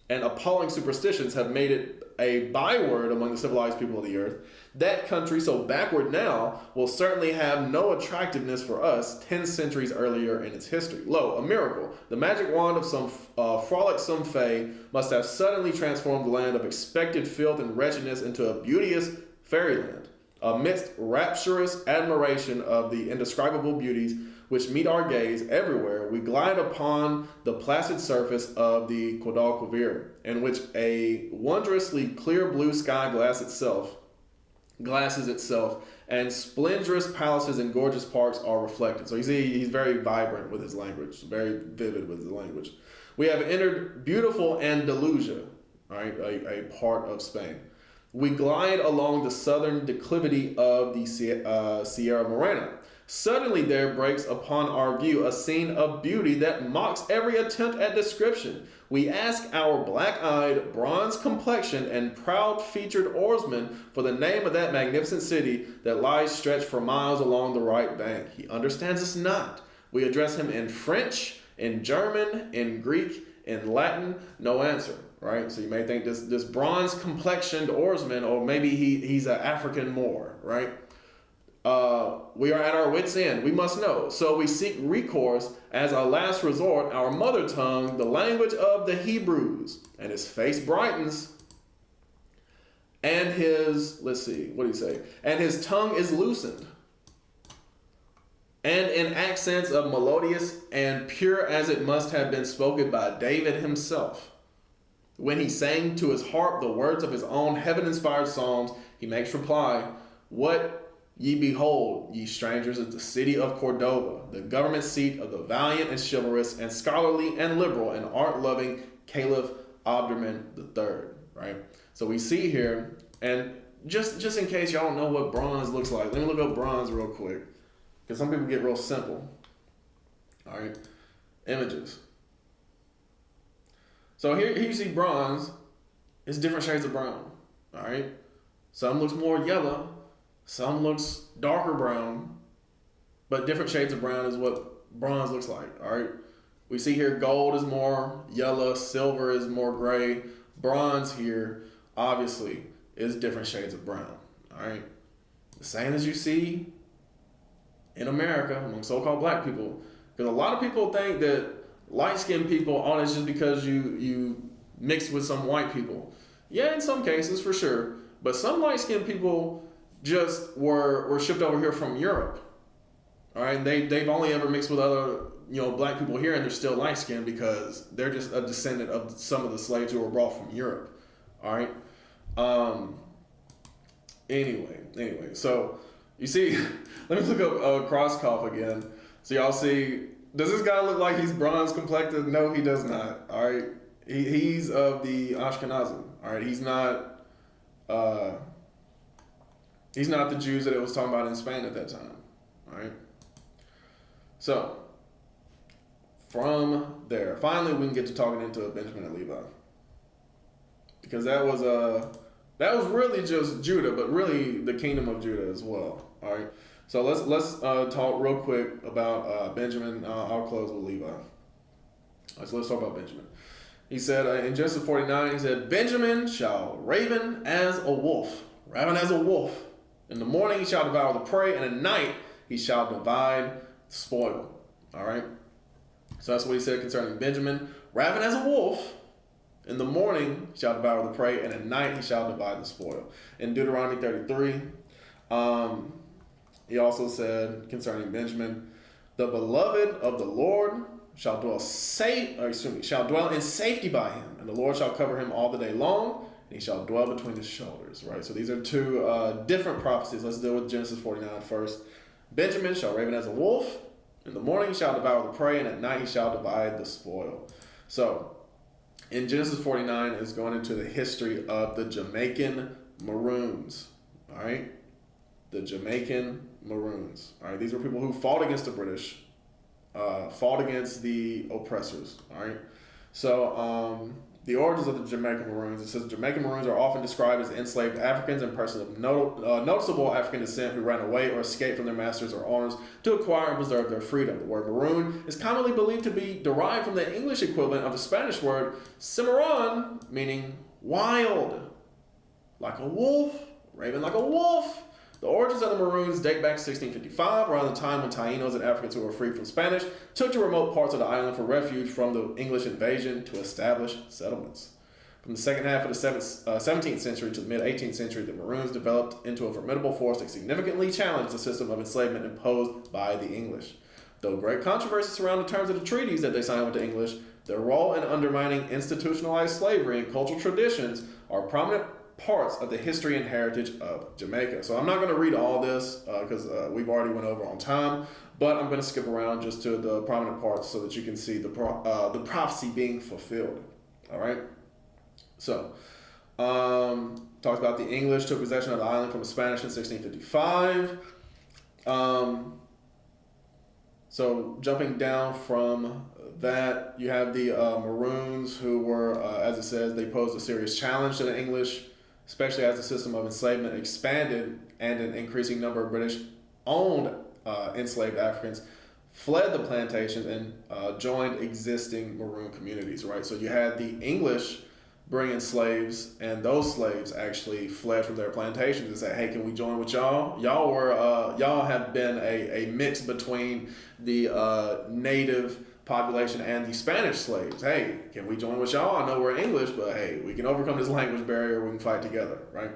[SPEAKER 1] and appalling superstitions have made it a byword among the civilized people of the earth. That country, so backward now, will certainly have no attractiveness for us 10 centuries earlier in its history. Lo, a miracle. The magic wand of some frolicsome fae must have suddenly transformed the land of expected filth and wretchedness into a beauteous fairyland. Amidst rapturous admiration of the indescribable beauties which meet our gaze everywhere, we glide upon the placid surface of the Guadalquivir, in which a wondrously clear blue sky glasses itself, and splendorous palaces and gorgeous parks are reflected. So you see, he's very vibrant with his language, very vivid with his language. We have entered beautiful Andalusia, right, a part of Spain. We glide along the southern declivity of the Sierra Morena. Suddenly there breaks upon our view a scene of beauty that mocks every attempt at description. We ask our black-eyed, bronze-complexioned, and proud-featured oarsman for the name of that magnificent city that lies stretched for miles along the right bank. He understands us not. We address him in French, in German, in Greek, in Latin. No answer, right? So you may think this bronze-complexioned oarsman, or maybe he's an African Moor, right? We are at our wits' end. We must know. So we seek recourse as our last resort, our mother tongue, the language of the Hebrews. And his face brightens. And his, let's see, what do you say? And his tongue is loosened. And in accents of melodious and pure as it must have been spoken by David himself. When he sang to his harp the words of his own heaven-inspired psalms, he makes reply, "What ye behold, ye strangers, is the city of Cordova, the government seat of the valiant and chivalrous and scholarly and liberal and art-loving Caliph Abderrahman III." Right? So we see here, and just in case y'all don't know what bronze looks like, let me look up bronze real quick, because some people get real simple. All right, images. So here you see bronze. It's different shades of brown. All right, some looks more yellow. Some looks darker brown, but different shades of brown is what bronze looks like, all right? We see here gold is more yellow, silver is more gray. Bronze here, obviously, is different shades of brown, all right? The same as you see in America among so-called black people. Because a lot of people think that light-skinned people are just because you mix with some white people. Yeah, in some cases, for sure. But some light-skinned people just were shipped over here from Europe. All right, they've only ever mixed with other black people here, and they're still light skinned because they're just a descendant of some of the slaves who were brought from Europe. All right. Anyway, so you see, let me look up Krauskopf again. So y'all see, does this guy look like he's bronze complected? No, he does not. All right, he's of the Ashkenazim. All right, he's not. He's not the Jews that it was talking about in Spain at that time, all right? So, from there, finally we can get to talking into Benjamin and Levi. Because that was really just Judah, but really the kingdom of Judah as well, all right? So let's talk real quick about Benjamin. I'll close with Levi. So let's talk about Benjamin. He said in Genesis 49, he said, "Benjamin shall raven as a wolf, In the morning he shall devour the prey, and at night he shall divide the spoil." All right? So that's what he said concerning Benjamin. Raven as a wolf. In the morning he shall devour the prey, and at night he shall divide the spoil. In Deuteronomy 33, he also said concerning Benjamin, "The beloved of the Lord shall dwell in safety by him, and the Lord shall cover him all the day long, and he shall dwell between his shoulders." Right? So these are two different prophecies. Let's deal with Genesis 49 first. Benjamin shall raven as a wolf. In the morning he shall devour the prey, and at night he shall divide the spoil. So, in Genesis 49 is going into the history of the Jamaican Maroons. All right? The Jamaican Maroons. All right? These were people who fought against the British, fought against the oppressors. All right? So, the origins of the Jamaican Maroons. It says Jamaican Maroons are often described as enslaved Africans and persons of noticeable African descent who ran away or escaped from their masters or owners to acquire and preserve their freedom. The word maroon is commonly believed to be derived from the English equivalent of the Spanish word cimarron, meaning wild, like a wolf, raven like a wolf. The origins of the Maroons date back to 1655, around the time when Tainos and Africans who were freed from Spanish took to remote parts of the island for refuge from the English invasion to establish settlements. From the second half of the 17th century to the mid-18th century, the Maroons developed into a formidable force that significantly challenged the system of enslavement imposed by the English. Though great controversy surrounded the terms of the treaties that they signed with the English, their role in undermining institutionalized slavery and cultural traditions are prominent parts of the history and heritage of Jamaica. So I'm not going to read all this because we've already went over on time, but I'm going to skip around just to the prominent parts so that you can see the prophecy being fulfilled. All right. So, talks about the English took possession of the island from the Spanish in 1655. So jumping down from that, you have the Maroons who were, as it says, they posed a serious challenge to the English, especially as the system of enslavement expanded and an increasing number of British-owned enslaved Africans fled the plantations and joined existing Maroon communities, right? So you had the English bringing slaves, and those slaves actually fled from their plantations and said, "Hey, can we join with y'all? Y'all have been a mix between the native population and the Spanish slaves. Hey, can we join with y'all? I know we're English, but hey, we can overcome this language barrier. We can fight together, right?"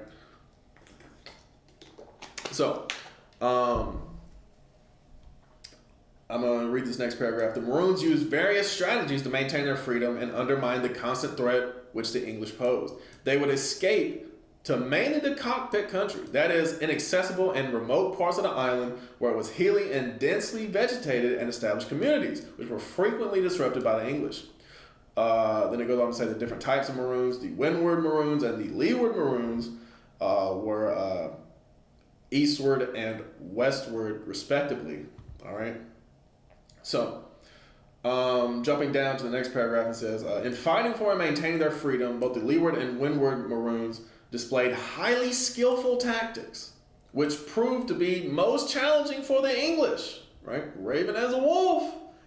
[SPEAKER 1] So, I'm going to read this next paragraph. The Maroons used various strategies to maintain their freedom and undermine the constant threat which the English posed. They would escape to mainly the cockpit country, that is, inaccessible and remote parts of the island where it was hilly and densely vegetated, and established communities, which were frequently disrupted by the English. Then it goes on to say the different types of Maroons. The Windward Maroons and the Leeward Maroons were eastward and westward, respectively. All right. So, jumping down to the next paragraph, it says, in fighting for and maintaining their freedom, both the Leeward and Windward Maroons displayed highly skillful tactics, which proved to be most challenging for the English, right? Raven as a wolf.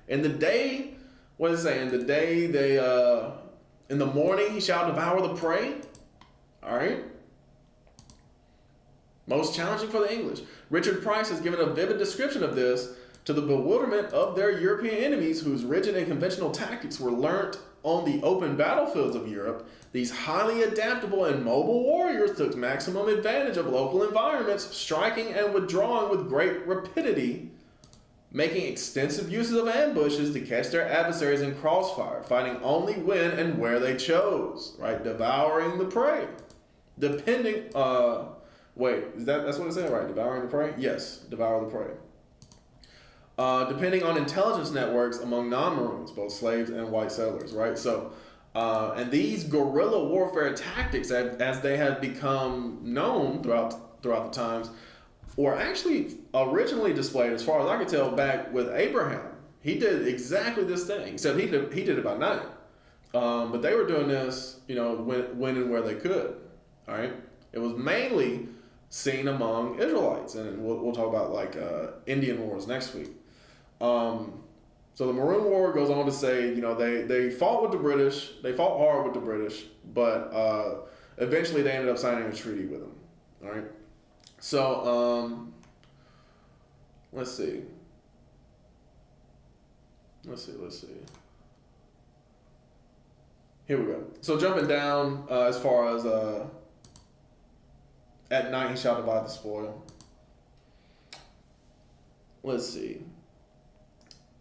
[SPEAKER 1] In the day, what does it say? In the day they, in the morning he shall devour the prey. All right. Most challenging for the English. Richard Price has given a vivid description of this, to the bewilderment of their European enemies, whose rigid and conventional tactics were learnt on the open battlefields of Europe. These highly adaptable and mobile warriors took maximum advantage of local environments, striking and withdrawing with great rapidity, making extensive uses of ambushes to catch their adversaries in crossfire, fighting only when and where they chose, right? Devouring the prey. Depending, that's what it said, right? Devouring the prey? Yes, devour the prey. Depending on intelligence networks among non-Maroons, both slaves and white settlers, right? So, and these guerrilla warfare tactics, as they have become known throughout the times, were actually originally displayed, as far as I can tell, back with Abraham. He did exactly this thing, except he did it by night. But they were doing this, when and where they could. All right, it was mainly seen among Israelites, and we'll talk about Indian wars next week. So the Maroon War goes on to say, they fought with the British, they fought hard with the British, but eventually they ended up signing a treaty with them. All right. So let's see. Here we go. So jumping down as far as at night he shall divide the spoil. Let's see.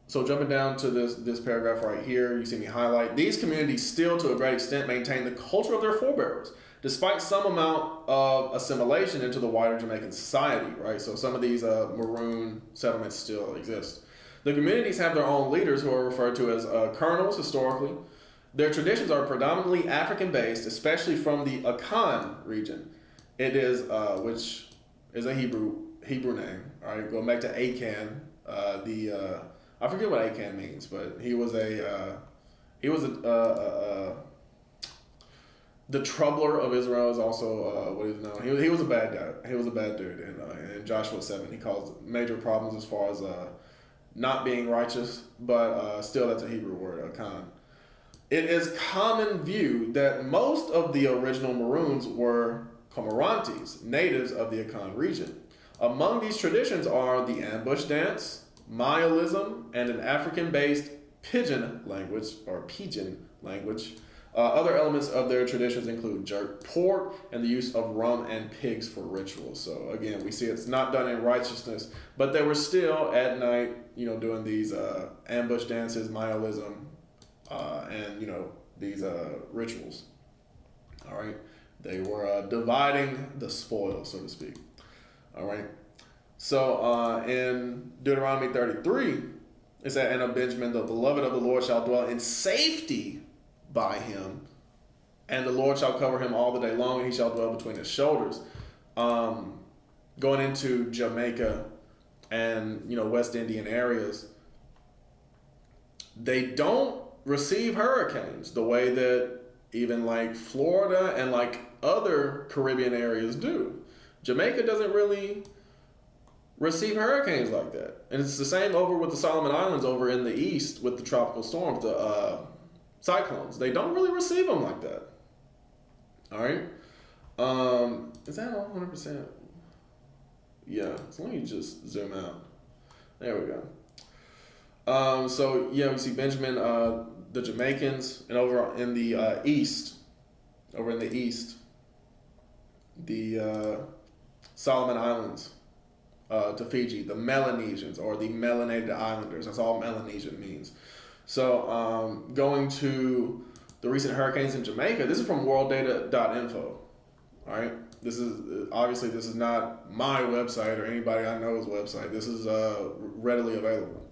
[SPEAKER 1] So jumping down to this paragraph right here, you see me highlight. These communities still, to a great extent, maintain the culture of their forebears, despite some amount of assimilation into the wider Jamaican society, right? So some of these Maroon settlements still exist. The communities have their own leaders who are referred to as colonels historically. Their traditions are predominantly African-based, especially from the Akan region. It is, which is a Hebrew name. All right, going back to Akan, I forget what Akan means, but he was the troubler of Israel is also what he's known. He was a bad guy. He was a bad dude. In Joshua 7, he caused major problems as far as not being righteous, but still that's a Hebrew word, Akan. It is common view that most of the original Maroons were Cormorantes, natives of the Akan region. Among these traditions are the ambush dance, Mayoism, and an African-based pidgin language, Other elements of their traditions include jerk pork and the use of rum and pigs for rituals. So again, we see it's not done in righteousness, but they were still at night, doing these ambush dances, Maoism, and these rituals. All right, they were dividing the spoil, so to speak. All right, so in Deuteronomy 33, it said, "And of Benjamin, the beloved of the Lord shall dwell in safety by him, and the Lord shall cover him all the day long, and he shall dwell between his shoulders." Going into Jamaica and West Indian areas, they don't receive hurricanes the way that even like Florida and like other Caribbean areas do. Jamaica doesn't really receive hurricanes like that, and it's the same over with the Solomon Islands over in the east with the tropical storms, the cyclones. They don't really receive them like that. All right. Is that all 100%? Yeah. So let me just zoom out. There we go. So yeah, we see Benjamin, the Jamaicans, and over in the east, the Solomon Islands, to Fiji, the Melanesians or the Melanated Islanders. That's all Melanesian means. So going to the recent hurricanes in Jamaica, this is from worlddata.info. All right. This is not my website or anybody I know's website. This is readily available.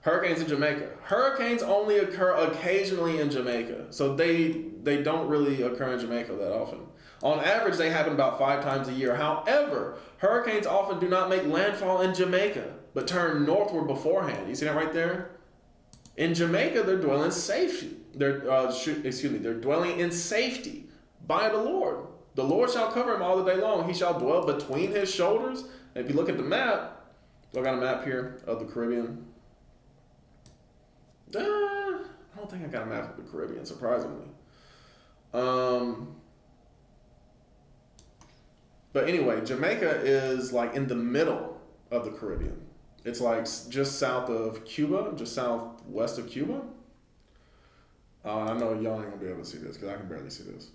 [SPEAKER 1] Hurricanes in Jamaica. Hurricanes only occur occasionally in Jamaica. So they don't really occur in Jamaica that often. On average, they happen about 5 times a year. However, hurricanes often do not make landfall in Jamaica, but turn northward beforehand. You see that right there? In Jamaica, they're dwelling safety. They're dwelling in safety by the Lord. The Lord shall cover him all the day long. He shall dwell between his shoulders. And if you look at the map, I got a map here of the Caribbean. I don't think I got a map of the Caribbean, surprisingly. But anyway, Jamaica is like in the middle of the Caribbean. It's like just south of Cuba, just southwest of Cuba. I know y'all ain't gonna be able to see this because I can barely see this.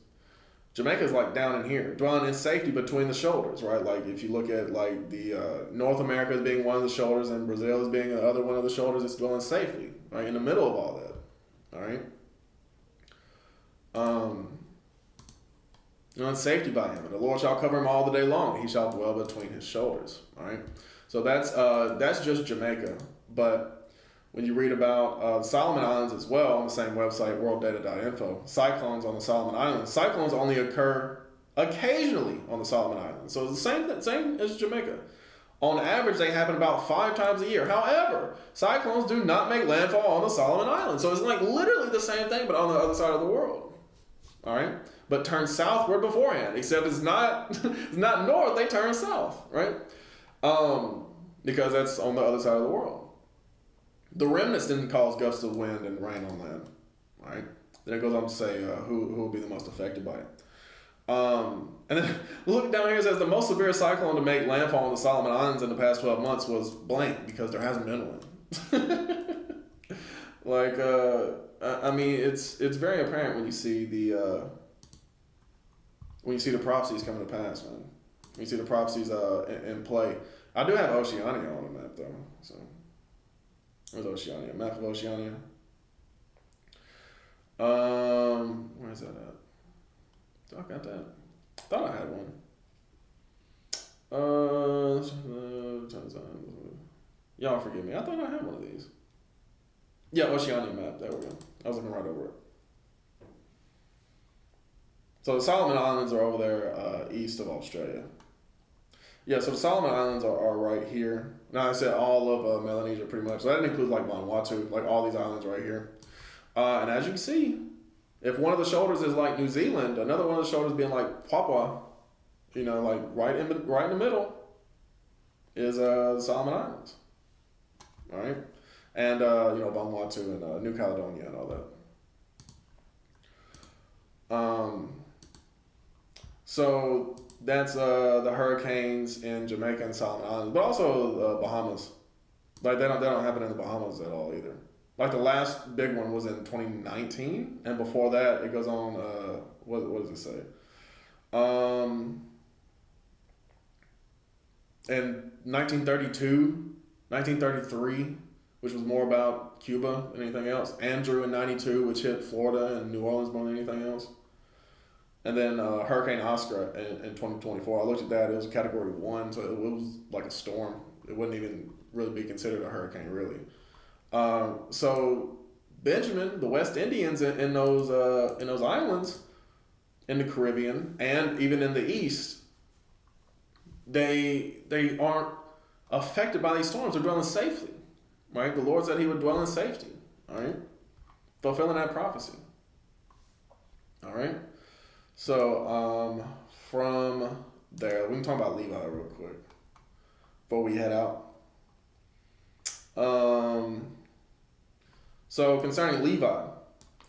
[SPEAKER 1] Jamaica is like down in here, dwelling in safety between the shoulders, right? Like if you look at like the North America as being one of the shoulders and Brazil as being the other one of the shoulders, it's dwelling safely, right? In the middle of all that, all right? And safety by him, and the Lord shall cover him all the day long. He shall dwell between his shoulders. All right. So that's just Jamaica. But when you read about the Solomon Islands as well on the same website, worlddata.info, cyclones on the Solomon Islands. Cyclones only occur occasionally on the Solomon Islands. So it's the same as Jamaica. On average, they happen about 5 times a year. However, cyclones do not make landfall on the Solomon Islands. So it's like literally the same thing, but on the other side of the world. All right. But turn southward beforehand, except it's not north, they turn south, right? Because that's on the other side of the world. The remnants didn't cause gusts of wind and rain on land, right? Then it goes on to say who will be the most affected by it. And then look down here, it says the most severe cyclone to make landfall on the Solomon Islands in the past 12 months was blank because there hasn't been one. Like, I mean, it's very apparent when you see the prophecies coming to pass, man. When you see the prophecies in play. I do have Oceania on the map, though. So, where's Oceania? Map of Oceania. Where's that at? I got that. Thought I had one. Y'all forgive me. I thought I had one of these. Yeah, Oceania map. There we go. I was looking right over it. So the Solomon Islands are over there east of Australia. Yeah, so the Solomon Islands are right here. Now I said all of Melanesia pretty much. So that includes like Vanuatu, like all these islands right here. And as you can see, if one of the shoulders is like New Zealand, another one of the shoulders being like Papua, like right in the middle is the Solomon Islands. All right, and Vanuatu and New Caledonia and all that. So that's the hurricanes in Jamaica and Solomon Islands, but also the Bahamas. Like they don't happen in the Bahamas at all either. Like the last big one was in 2019, and before that it goes on. What does it say? In 1932, 1933, which was more about Cuba than anything else. Andrew in 92, which hit Florida and New Orleans more than anything else. And then Hurricane Oscar in 2024. I looked at that. It was a Category 1, so it was like a storm. It wouldn't even really be considered a hurricane, really. So Benjamin, the West Indians in those islands in the Caribbean and even in the East, they aren't affected by these storms. They're dwelling safely, right? The Lord said He would dwell in safety, all right? Fulfilling that prophecy, all right? So from there, we can talk about Levi real quick before we head out. So concerning Levi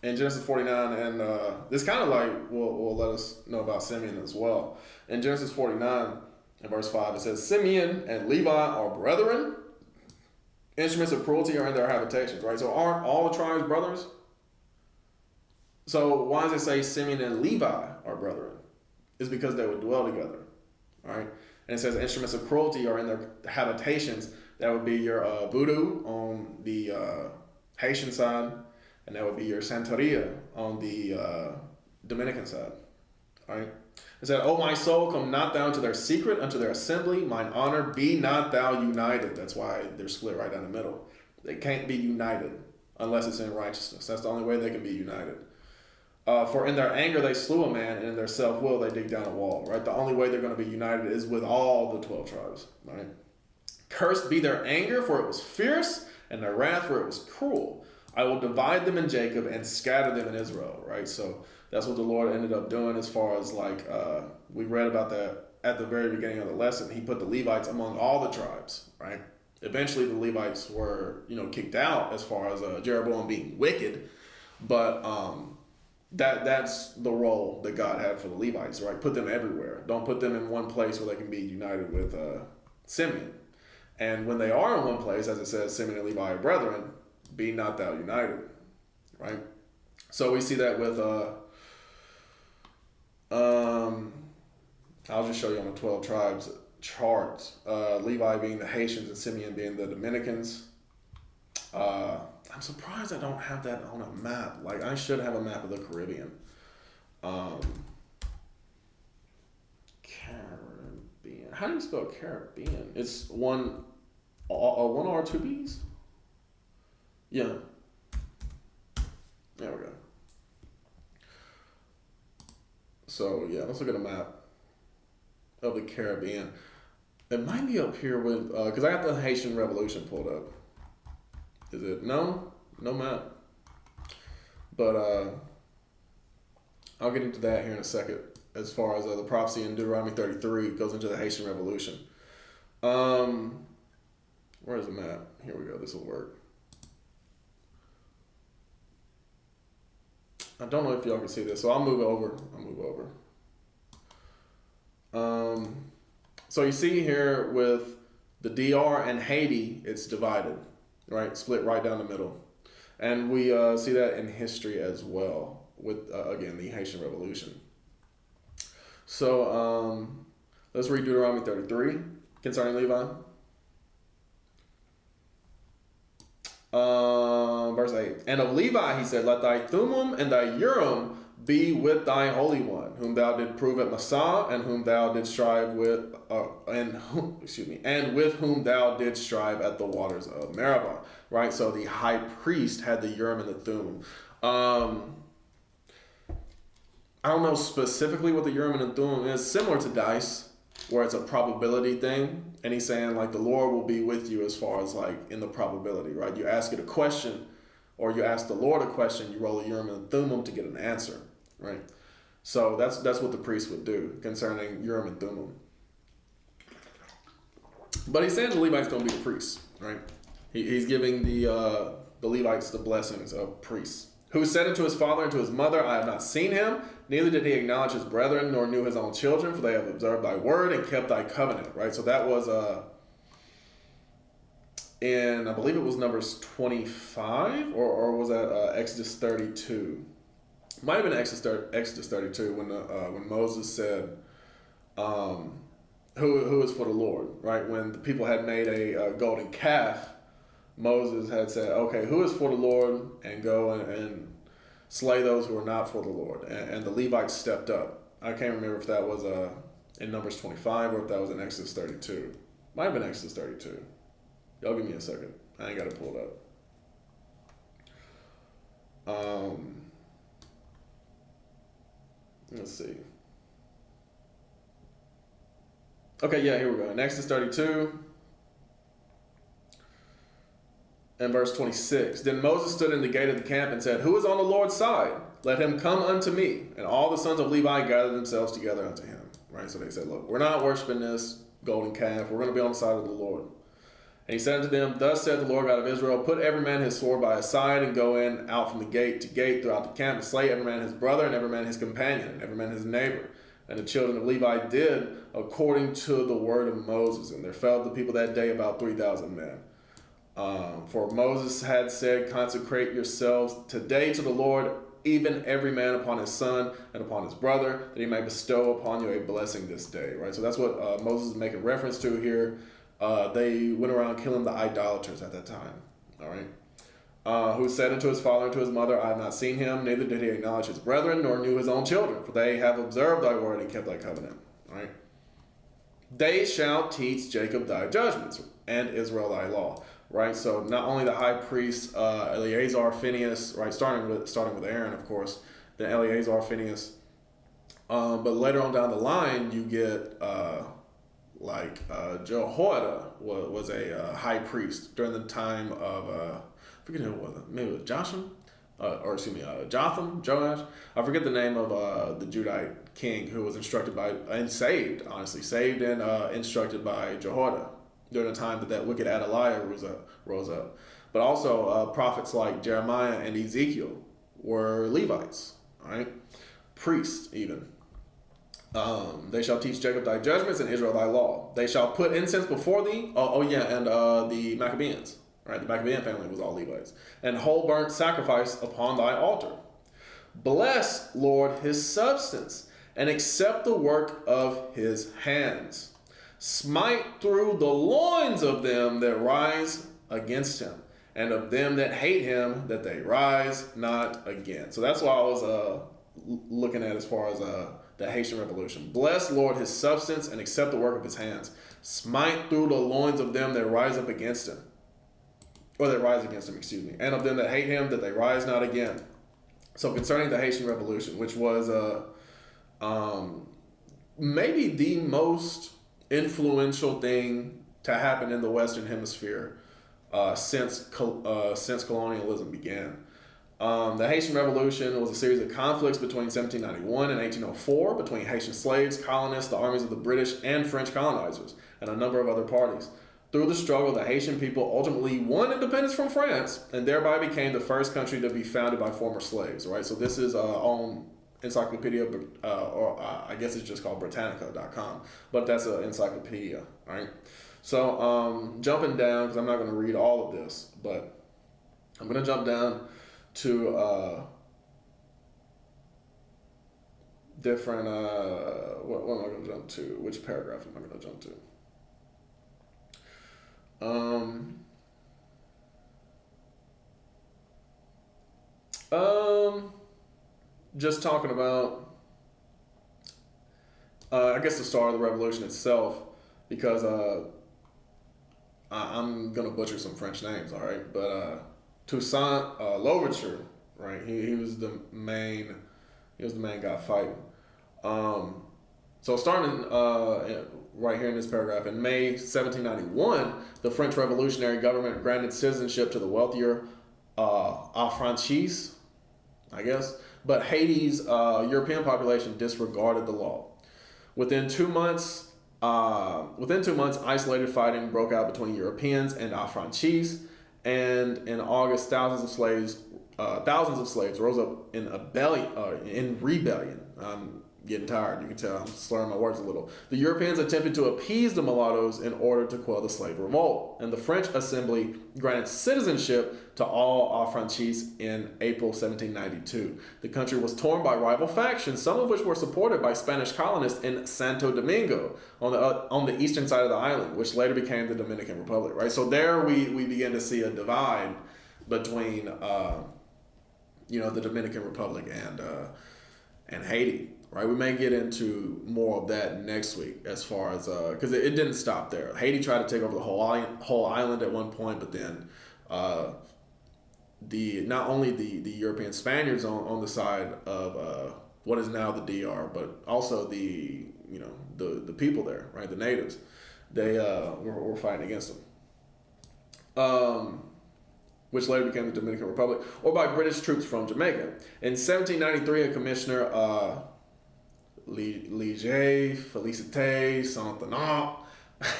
[SPEAKER 1] in Genesis 49, and this kind of like will let us know about Simeon as well. In Genesis 49, in verse 5, it says, Simeon and Levi are brethren. Instruments of cruelty are in their habitations, right? So aren't all the tribes brothers? So why does it say Simeon and Levi are brethren? It's because they would dwell together, right? And it says instruments of cruelty are in their habitations. That would be your voodoo on the Haitian side, and that would be your Santeria on the Dominican side, all right? It said, O my soul, come not thou into their secret, unto their assembly, mine honor, be not thou united. That's why they're split right down the middle. They can't be united unless it's in righteousness. That's the only way they can be united. For in their anger they slew a man, and in their self-will they dig down a wall, right? The only way they're going to be united is with all the 12 tribes, right? Cursed be their anger, for it was fierce, and their wrath, for it was cruel. I will divide them in Jacob and scatter them in Israel, right? So that's what the Lord ended up doing as far as like, we read about that at the very beginning of the lesson. He put the Levites among all the tribes, right? Eventually the Levites were, kicked out as far as Jeroboam being wicked, but that's the role that God had for the Levites, right? Put them everywhere. Don't put them in one place where they can be united with Simeon. And when they are in one place, as it says, Simeon and Levi are brethren, be not thou united, right? So we see that with, I'll just show you on the 12 tribes charts, Levi being the Haitians and Simeon being the Dominicans. I'm surprised I don't have that on a map. Like, I should have a map of the Caribbean. Caribbean. How do you spell Caribbean? It's one R, two B's? Yeah. There we go. So, yeah, let's look at a map of the Caribbean. It might be up here with, because I got the Haitian Revolution pulled up. Is it? No map. But I'll get into that here in a second. As far as the prophecy in Deuteronomy 33 goes into the Haitian Revolution. Where's the map? Here we go. This will work. I don't know if y'all can see this, so I'll move over. So you see here with the DR and Haiti, it's divided, right? Split right down the middle. And we see that in history as well with, again, the Haitian Revolution. So let's read Deuteronomy 33 concerning Levi. Verse 8. And of Levi he said, let thy Thummim and thy Urim be with thy Holy One, whom thou did prove at Massah, and whom thou did strive with, and with whom thou did strive at the waters of Meribah. Right? So the high priest had the Urim and the Thummim. I don't know specifically what the Urim and the Thummim is. Similar to dice, where it's a probability thing. And he's saying, like, the Lord will be with you as far as, like, in the probability, right? You ask it a question, or you ask the Lord a question, you roll a Urim and Thummim to get an answer, right? So that's what the priest would do concerning Urim and Thummim. But he's saying the Levites don't be the priests, right? He's giving the Levites the blessings of priests. Who said unto his father and to his mother, I have not seen him, neither did he acknowledge his brethren, nor knew his own children, for they have observed thy word and kept thy covenant, right? So that was in, I believe it was Numbers 25, or was that Exodus 32? Might have been Exodus 32 when Moses said, who is for the Lord, right? When the people had made a golden calf, Moses had said, okay, who is for the Lord, and go and slay those who are not for the Lord. And the Levites stepped up. I can't remember if that was in Numbers 25 or if that was in Exodus 32. Might have been Exodus 32. Y'all give me a second. I ain't got to pull it up. Let's see. Okay, yeah, here we go. In Exodus 32 and verse 26. Then Moses stood in the gate of the camp and said, who is on the Lord's side? Let him come unto me. And all the sons of Levi gathered themselves together unto him. Right? So they said, look, we're not worshiping this golden calf. We're going to be on the side of the Lord. And he said unto them, thus said the Lord God of Israel, put every man his sword by his side, and go in out from the gate to gate throughout the camp, and slay every man his brother, and every man his companion, and every man his neighbor. And the children of Levi did according to the word of Moses. And there fell of the people that day about 3,000 men. For Moses had said, consecrate yourselves today to the Lord, even every man upon his son and upon his brother, that he may bestow upon you a blessing this day. Right? So that's what Moses is making reference to here. They went around killing the idolaters at that time. All right. Who said unto his father and to his mother, I have not seen him, neither did he acknowledge his brethren, nor knew his own children, for they have observed thy word and kept thy covenant. All right. They shall teach Jacob thy judgments, and Israel thy law. Right. So not only the high priest Eleazar, Phinehas, right, starting with Aaron, of course, then Eleazar, Phinehas, but later on down the line you get Jehoiada was a high priest during the time of I forget who it was, maybe it was Jotham, Joash. I forget the name of the Judite king who was instructed by and saved and instructed by Jehoiada during the time that wicked Athaliah rose up. But also prophets like Jeremiah and Ezekiel were Levites, all right, priests even. They shall teach Jacob thy judgments and Israel thy law. They shall put incense before thee. And the Maccabeans, right? The Maccabean family was all Levites. And whole burnt sacrifice upon thy altar. Bless, Lord, his substance, and accept the work of his hands. Smite through the loins of them that rise against him, and of them that hate him, that they rise not again. So that's what I was looking at as far as the Haitian Revolution. Bless, Lord, his substance, and accept the work of his hands. Smite through the loins of them that rise up against him. Or that rise against him, excuse me. And of them that hate him, that they rise not again. So concerning the Haitian Revolution, which was maybe the most influential thing to happen in the Western Hemisphere since colonialism began. The Haitian Revolution was a series of conflicts between 1791 and 1804 between Haitian slaves, colonists, the armies of the British and French colonizers, and a number of other parties. Through the struggle, the Haitian people ultimately won independence from France and thereby became the first country to be founded by former slaves. Right, so this is on Encyclopedia, or I guess it's just called Britannica.com, but that's an encyclopedia. All right, so jumping down, because I'm not going to read all of this, but I'm going to jump down to different what am I going to jump to? Which paragraph am I going to jump to? Just talking about I guess the start of the revolution itself, because I'm going to butcher some French names, all right, but Toussaint Louverture, right? He was the main guy fighting. So starting right here in this paragraph, in May 1791, the French revolutionary government granted citizenship to the wealthier affranchis, I guess, but Haiti's European population disregarded the law. Within 2 months, isolated fighting broke out between Europeans and affranchis. And in August, thousands of slaves rose up in rebellion. getting tired. You can tell I'm slurring my words a little. The Europeans attempted to appease the mulattoes in order to quell the slave revolt, and the French Assembly granted citizenship to all affranchis in April 1792. The country was torn by rival factions, some of which were supported by Spanish colonists in Santo Domingo on the eastern side of the island, which later became the Dominican Republic. Right, so there we begin to see a divide between the Dominican Republic and Haiti. Right, we may get into more of that next week as far as because it didn't stop there. Haiti tried to take over the whole island at one point, but then not only the European Spaniards on the side of what is now the DR, but also the people there, right, the natives, they were fighting against them. Which later became the Dominican Republic, or by British troops from Jamaica. In 1793, a commissioner, Liege Felicite Saint-Anant,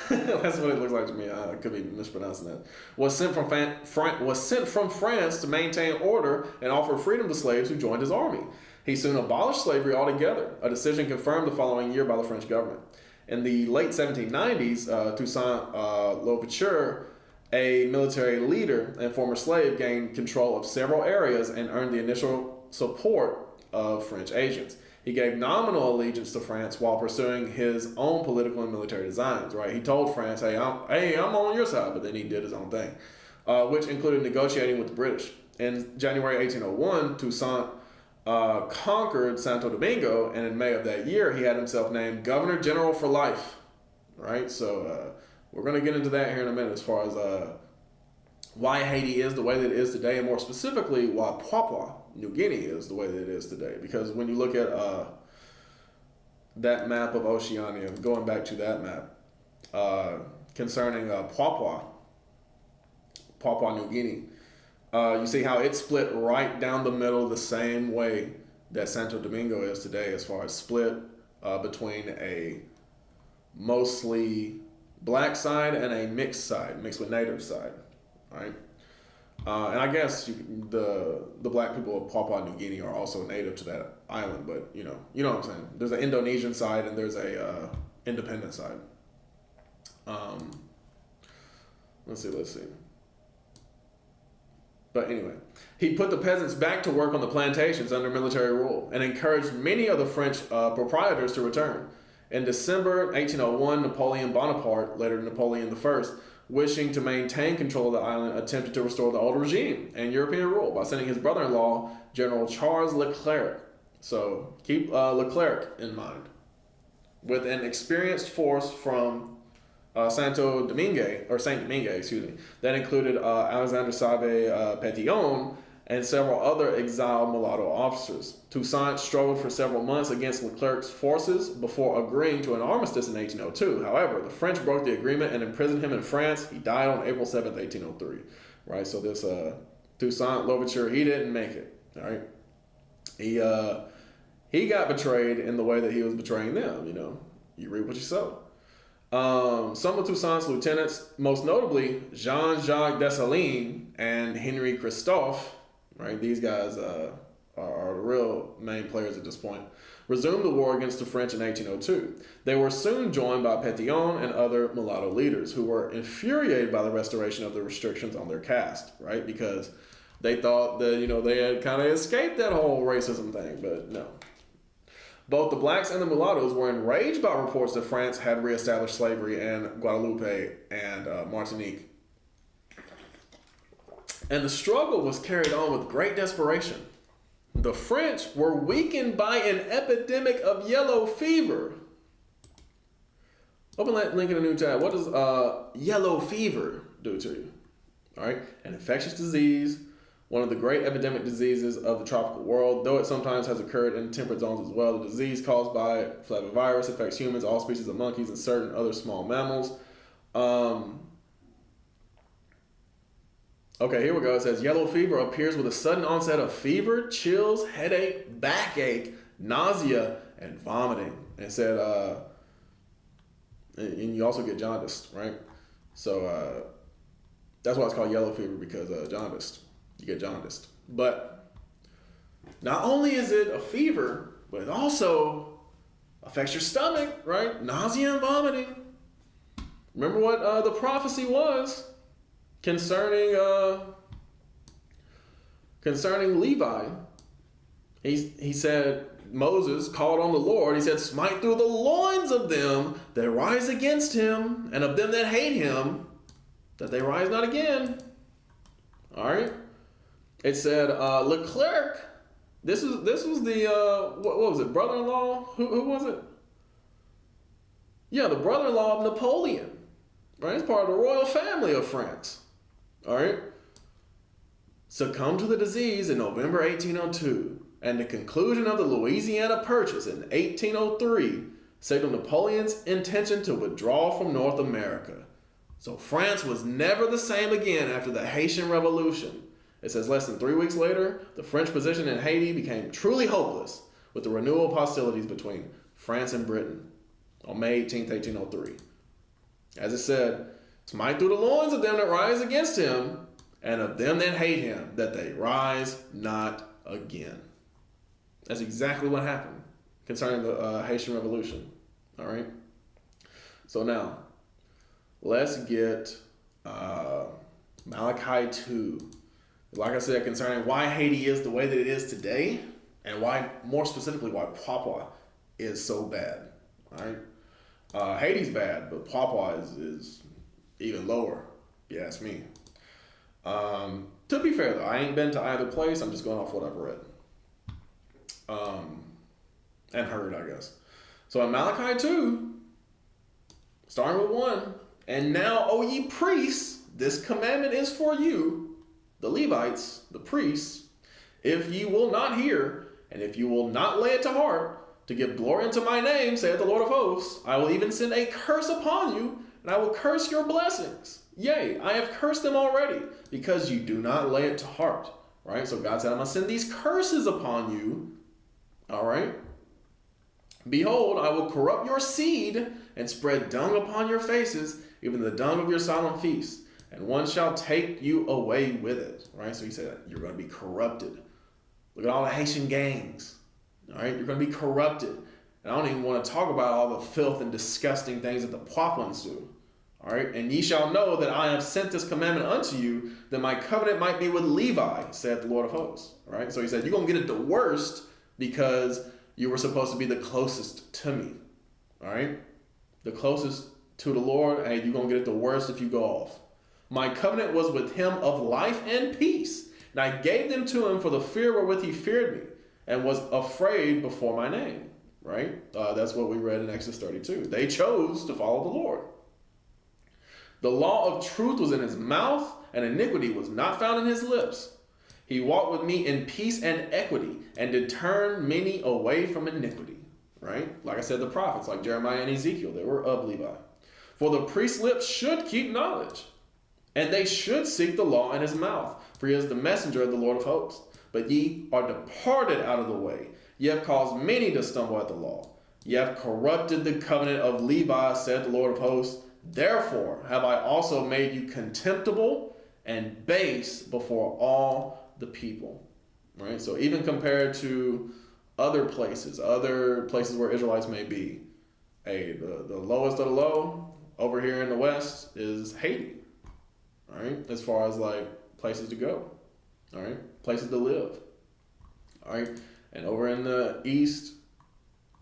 [SPEAKER 1] that's what it looks like to me. I could be mispronouncing that. Was sent from France to maintain order and offer freedom to slaves who joined his army. He soon abolished slavery altogether, a decision confirmed the following year by the French government. In the late 1790s, Toussaint Louverture, a military leader and former slave, gained control of several areas and earned the initial support of French agents. He gave nominal allegiance to France while pursuing his own political and military designs. Right, he told France, "Hey, I'm on your side," but then he did his own thing, which included negotiating with the British. In January 1801, Toussaint conquered Santo Domingo, and in May of that year, he had himself named Governor General for life. Right, so. We're going to get into that here in a minute as far as why Haiti is the way that it is today, and more specifically, why Papua New Guinea is the way that it is today. Because when you look at that map of Oceania, going back to that map, concerning Papua New Guinea, you see how it's split right down the middle the same way that Santo Domingo is today, as far as split between a mostly black side and a mixed with native side, right? And I guess the black people of Papua New Guinea are also native to that island, but you know what I'm saying. There's an Indonesian side and there's a independent side. Let's see. But anyway, he put the peasants back to work on the plantations under military rule and encouraged many of the French proprietors to return. In December 1801, Napoleon Bonaparte, later Napoleon I, wishing to maintain control of the island, attempted to restore the old regime and European rule by sending his brother-in-law, General Charles Leclerc. So keep Leclerc in mind. With an experienced force from Saint Domingue, that included Alexandre Save Petillon and several other exiled mulatto officers. Toussaint struggled for several months against Leclerc's forces before agreeing to an armistice in 1802. However, the French broke the agreement and imprisoned him in France. He died on April 7th, 1803. Right, so this Toussaint Louverture, he didn't make it. All right, he got betrayed in the way that he was betraying them. You reap what you sow. Some of Toussaint's lieutenants, most notably Jean-Jacques Dessalines and Henri Christophe, right? These guys are the real main players at this point, resumed the war against the French in 1802. They were soon joined by Petillon and other mulatto leaders who were infuriated by the restoration of the restrictions on their caste, right? Because they thought that, they had kind of escaped that whole racism thing, but no. Both the blacks and the mulattoes were enraged by reports that France had reestablished slavery in Guadeloupe and Martinique. And the struggle was carried on with great desperation. The French were weakened by an epidemic of yellow fever. Open that link in the new tab. What does yellow fever do to you? All right, an infectious disease, one of the great epidemic diseases of the tropical world, though it sometimes has occurred in temperate zones as well. The disease caused by flavivirus affects humans, all species of monkeys, and certain other small mammals. Okay, here we go. It says yellow fever appears with a sudden onset of fever, chills, headache, backache, nausea, and vomiting. And it said, and you also get jaundice, right? So that's why it's called yellow fever, because jaundice. You get jaundiced. But not only is it a fever, but it also affects your stomach, right? Nausea and vomiting. Remember what the prophecy was concerning Levi. He said, Moses called on the Lord. He said, smite through the loins of them that rise against him, and of them that hate him, that they rise not again. All right. It said Leclerc. This was the what was it? Brother-in-law? Who was it? Yeah, the brother-in-law of Napoleon. Right, it's part of the royal family of France. All right. Succumbed to the disease in November 1802, and the conclusion of the Louisiana Purchase in 1803 signaled Napoleon's intention to withdraw from North America. So France was never the same again after the Haitian Revolution. It says less than 3 weeks later, the French position in Haiti became truly hopeless with the renewal of hostilities between France and Britain on May 18th, 1803. As it said, smite through the loins of them that rise against him, and of them that hate him, that they rise not again. That's exactly what happened concerning the Haitian Revolution. All right. So now, let's get Malachi 2. Like I said, concerning why Haiti is the way that it is today, and why, more specifically, why Papua is so bad. All right. Haiti's bad, but Papua is even lower, if you ask me. To be fair, though, I ain't been to either place. I'm just going off what I've read. And heard, I guess. So in Malachi 2, starting with 1, and now, O ye priests, this commandment is for you, the Levites, the priests, if ye will not hear, and if you will not lay it to heart, to give glory unto my name, saith the Lord of hosts, I will even send a curse upon you, and I will curse your blessings. Yea, I have cursed them already, because you do not lay it to heart. Right? So God said, I'm going to send these curses upon you. All right? Behold, I will corrupt your seed, and spread dung upon your faces, even the dung of your solemn feasts. And one shall take you away with it. Right? So he said, you're going to be corrupted. Look at all the Haitian gangs. All right? You're going to be corrupted. And I don't even want to talk about all the filth and disgusting things that the Papuans do. All right? And ye shall know that I have sent this commandment unto you, that my covenant might be with Levi, saith the Lord of hosts. All right? So he said, you're going to get it the worst because you were supposed to be the closest to me. All right? The closest to the Lord, hey, you're going to get it the worst if you go off. My covenant was with him of life and peace, and I gave them to him for the fear wherewith he feared me, and was afraid before my name. Right? That's what we read in Exodus 32. They chose to follow the Lord. The law of truth was in his mouth, and iniquity was not found in his lips. He walked with me in peace and equity, and did turn many away from iniquity. Right? Like I said, the prophets, like Jeremiah and Ezekiel, they were of Levi. For the priest's lips should keep knowledge, and they should seek the law in his mouth, for he is the messenger of the Lord of hosts. But ye are departed out of the way. Ye have caused many to stumble at the law. Ye have corrupted the covenant of Levi, said the Lord of hosts. Therefore have I also made you contemptible and base before all the people. Right? So even compared to other places where Israelites may be, hey, the lowest of the low over here in the West is Haiti. All right? As far as like places to go. All right? Places to live. All right? And over in the East,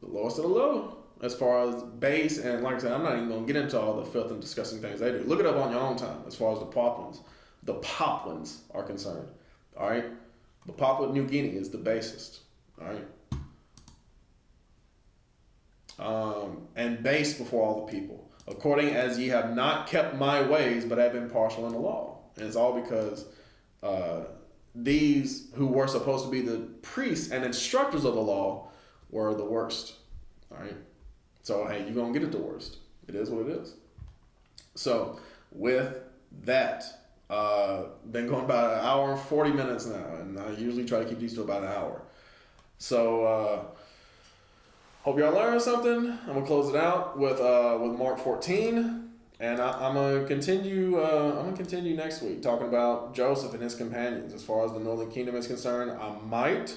[SPEAKER 1] the lowest of the low as far as base, and like I said, I'm not even going to get into all the filth and disgusting things they do. Look it up on your own time as far as the Papuans are concerned. All right? The Papua New Guinea is the basest. All right? And base before all the people, according as ye have not kept my ways, but have been partial in the law. And it's all because these who were supposed to be the priests and instructors of the law were the worst. All right? So, hey, you're going to get it the worst. It is what it is. So, with that, been going about an hour and 40 minutes now, and I usually try to keep these to about an hour. So, hope y'all learned something. I'm going to close it out with Mark 14, and I'm going to continue next week talking about Joseph and his companions as far as the Northern Kingdom is concerned. I might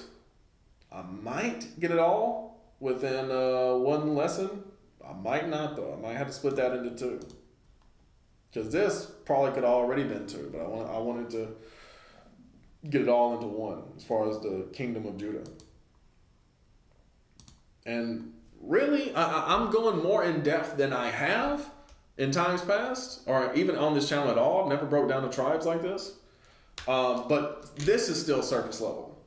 [SPEAKER 1] get it all within one lesson. I might not though. I might have to split that into two. Because this probably could have already been two, but I wanted to get it all into one as far as the kingdom of Judah. And really, I'm going more in depth than I have in times past, or even on this channel at all. I've never broke down the tribes like this. But this is still surface level.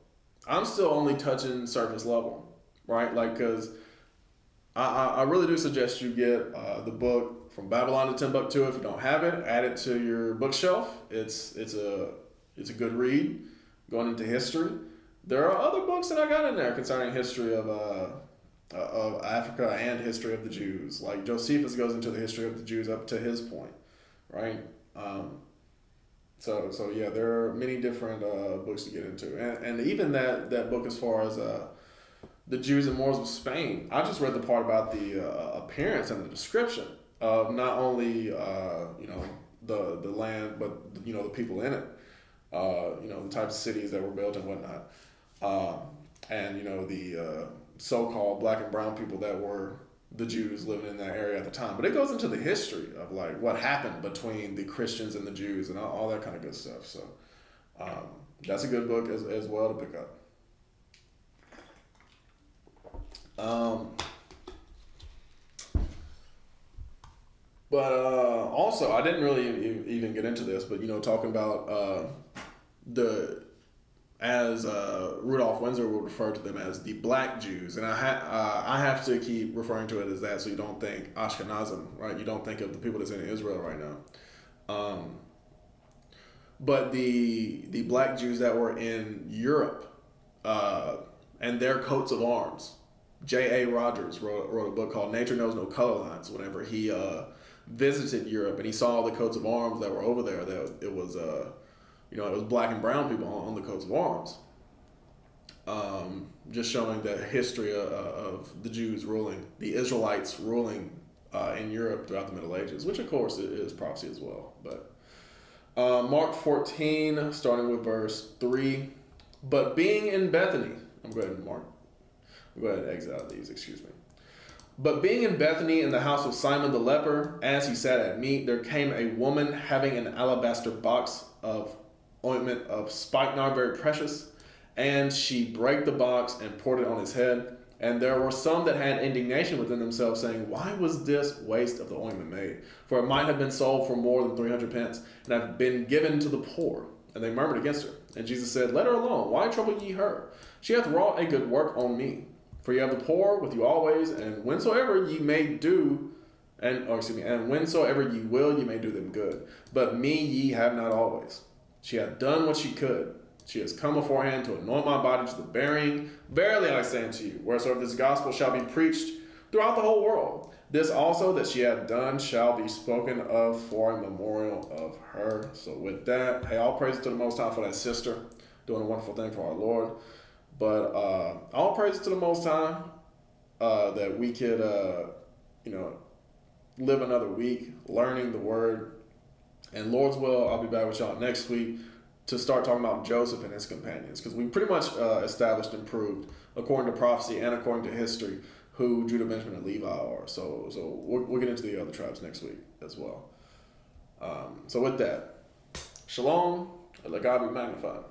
[SPEAKER 1] I'm still only touching surface level, right? Like, because I really do suggest you get the book From Babylon to Timbuktu. If you don't have it, add it to your bookshelf. It's a good read going into history. There are other books that I got in there concerning history of Africa and history of the Jews. Like Josephus goes into the history of the Jews up to his point, right? So yeah, there are many different books to get into, and even that book as far as the Jews and Moors of Spain. I just read the part about the appearance and the description of not only the land, but the people in it. The types of cities that were built and whatnot, and the so-called black and brown people that were the Jews living in that area at the time. But it goes into the history of like what happened between the Christians and the Jews and all that kind of good stuff. So that's a good book as well to pick up. But also, I didn't really even get into this, but talking about as Rudolph Windsor would refer to them as the Black Jews, and I have to keep referring to it as that, so you don't think Ashkenazim, right? You don't think of the people that's in Israel right now. But the Black Jews that were in Europe and their coats of arms. J.A. Rogers wrote a book called Nature Knows No Color Lines. Whenever he visited Europe and he saw the coats of arms that were over there, that it was it was black and brown people on the coats of arms. Just showing the history of the Jews ruling, the Israelites ruling in Europe throughout the Middle Ages, which of course is prophecy as well. But Mark 14, starting with verse 3. But being in Bethany, I'm going to go ahead and exit out of these, excuse me. But being in Bethany in the house of Simon the leper, as he sat at meat, there came a woman having an alabaster box of ointment of spikenard, very precious, and she brake the box and poured it on his head. And there were some that had indignation within themselves, saying, why was this waste of the ointment made? For it might have been sold for more than 300 pence, and have been given to the poor. And they murmured against her. And Jesus said, let her alone. Why trouble ye her? She hath wrought a good work on me. For you have the poor with you always, and whensoever ye may do, and whensoever ye will, ye may do them good. But me ye have not always. She hath done what she could. She has come beforehand to anoint my body to the burying. Verily I say unto you, wheresoever this gospel shall be preached throughout the whole world, this also that she hath done shall be spoken of for a memorial of her. So with that, hey, all praise to the Most High for that sister doing a wonderful thing for our Lord. But all praise to the Most High that we could, live another week learning the Word. And Lord's will, I'll be back with y'all next week to start talking about Joseph and his companions, because we pretty much established and proved, according to prophecy and according to history, who Judah, Benjamin, and Levi are. So we'll get into the other tribes next week as well. So with that, shalom, and let God be magnified.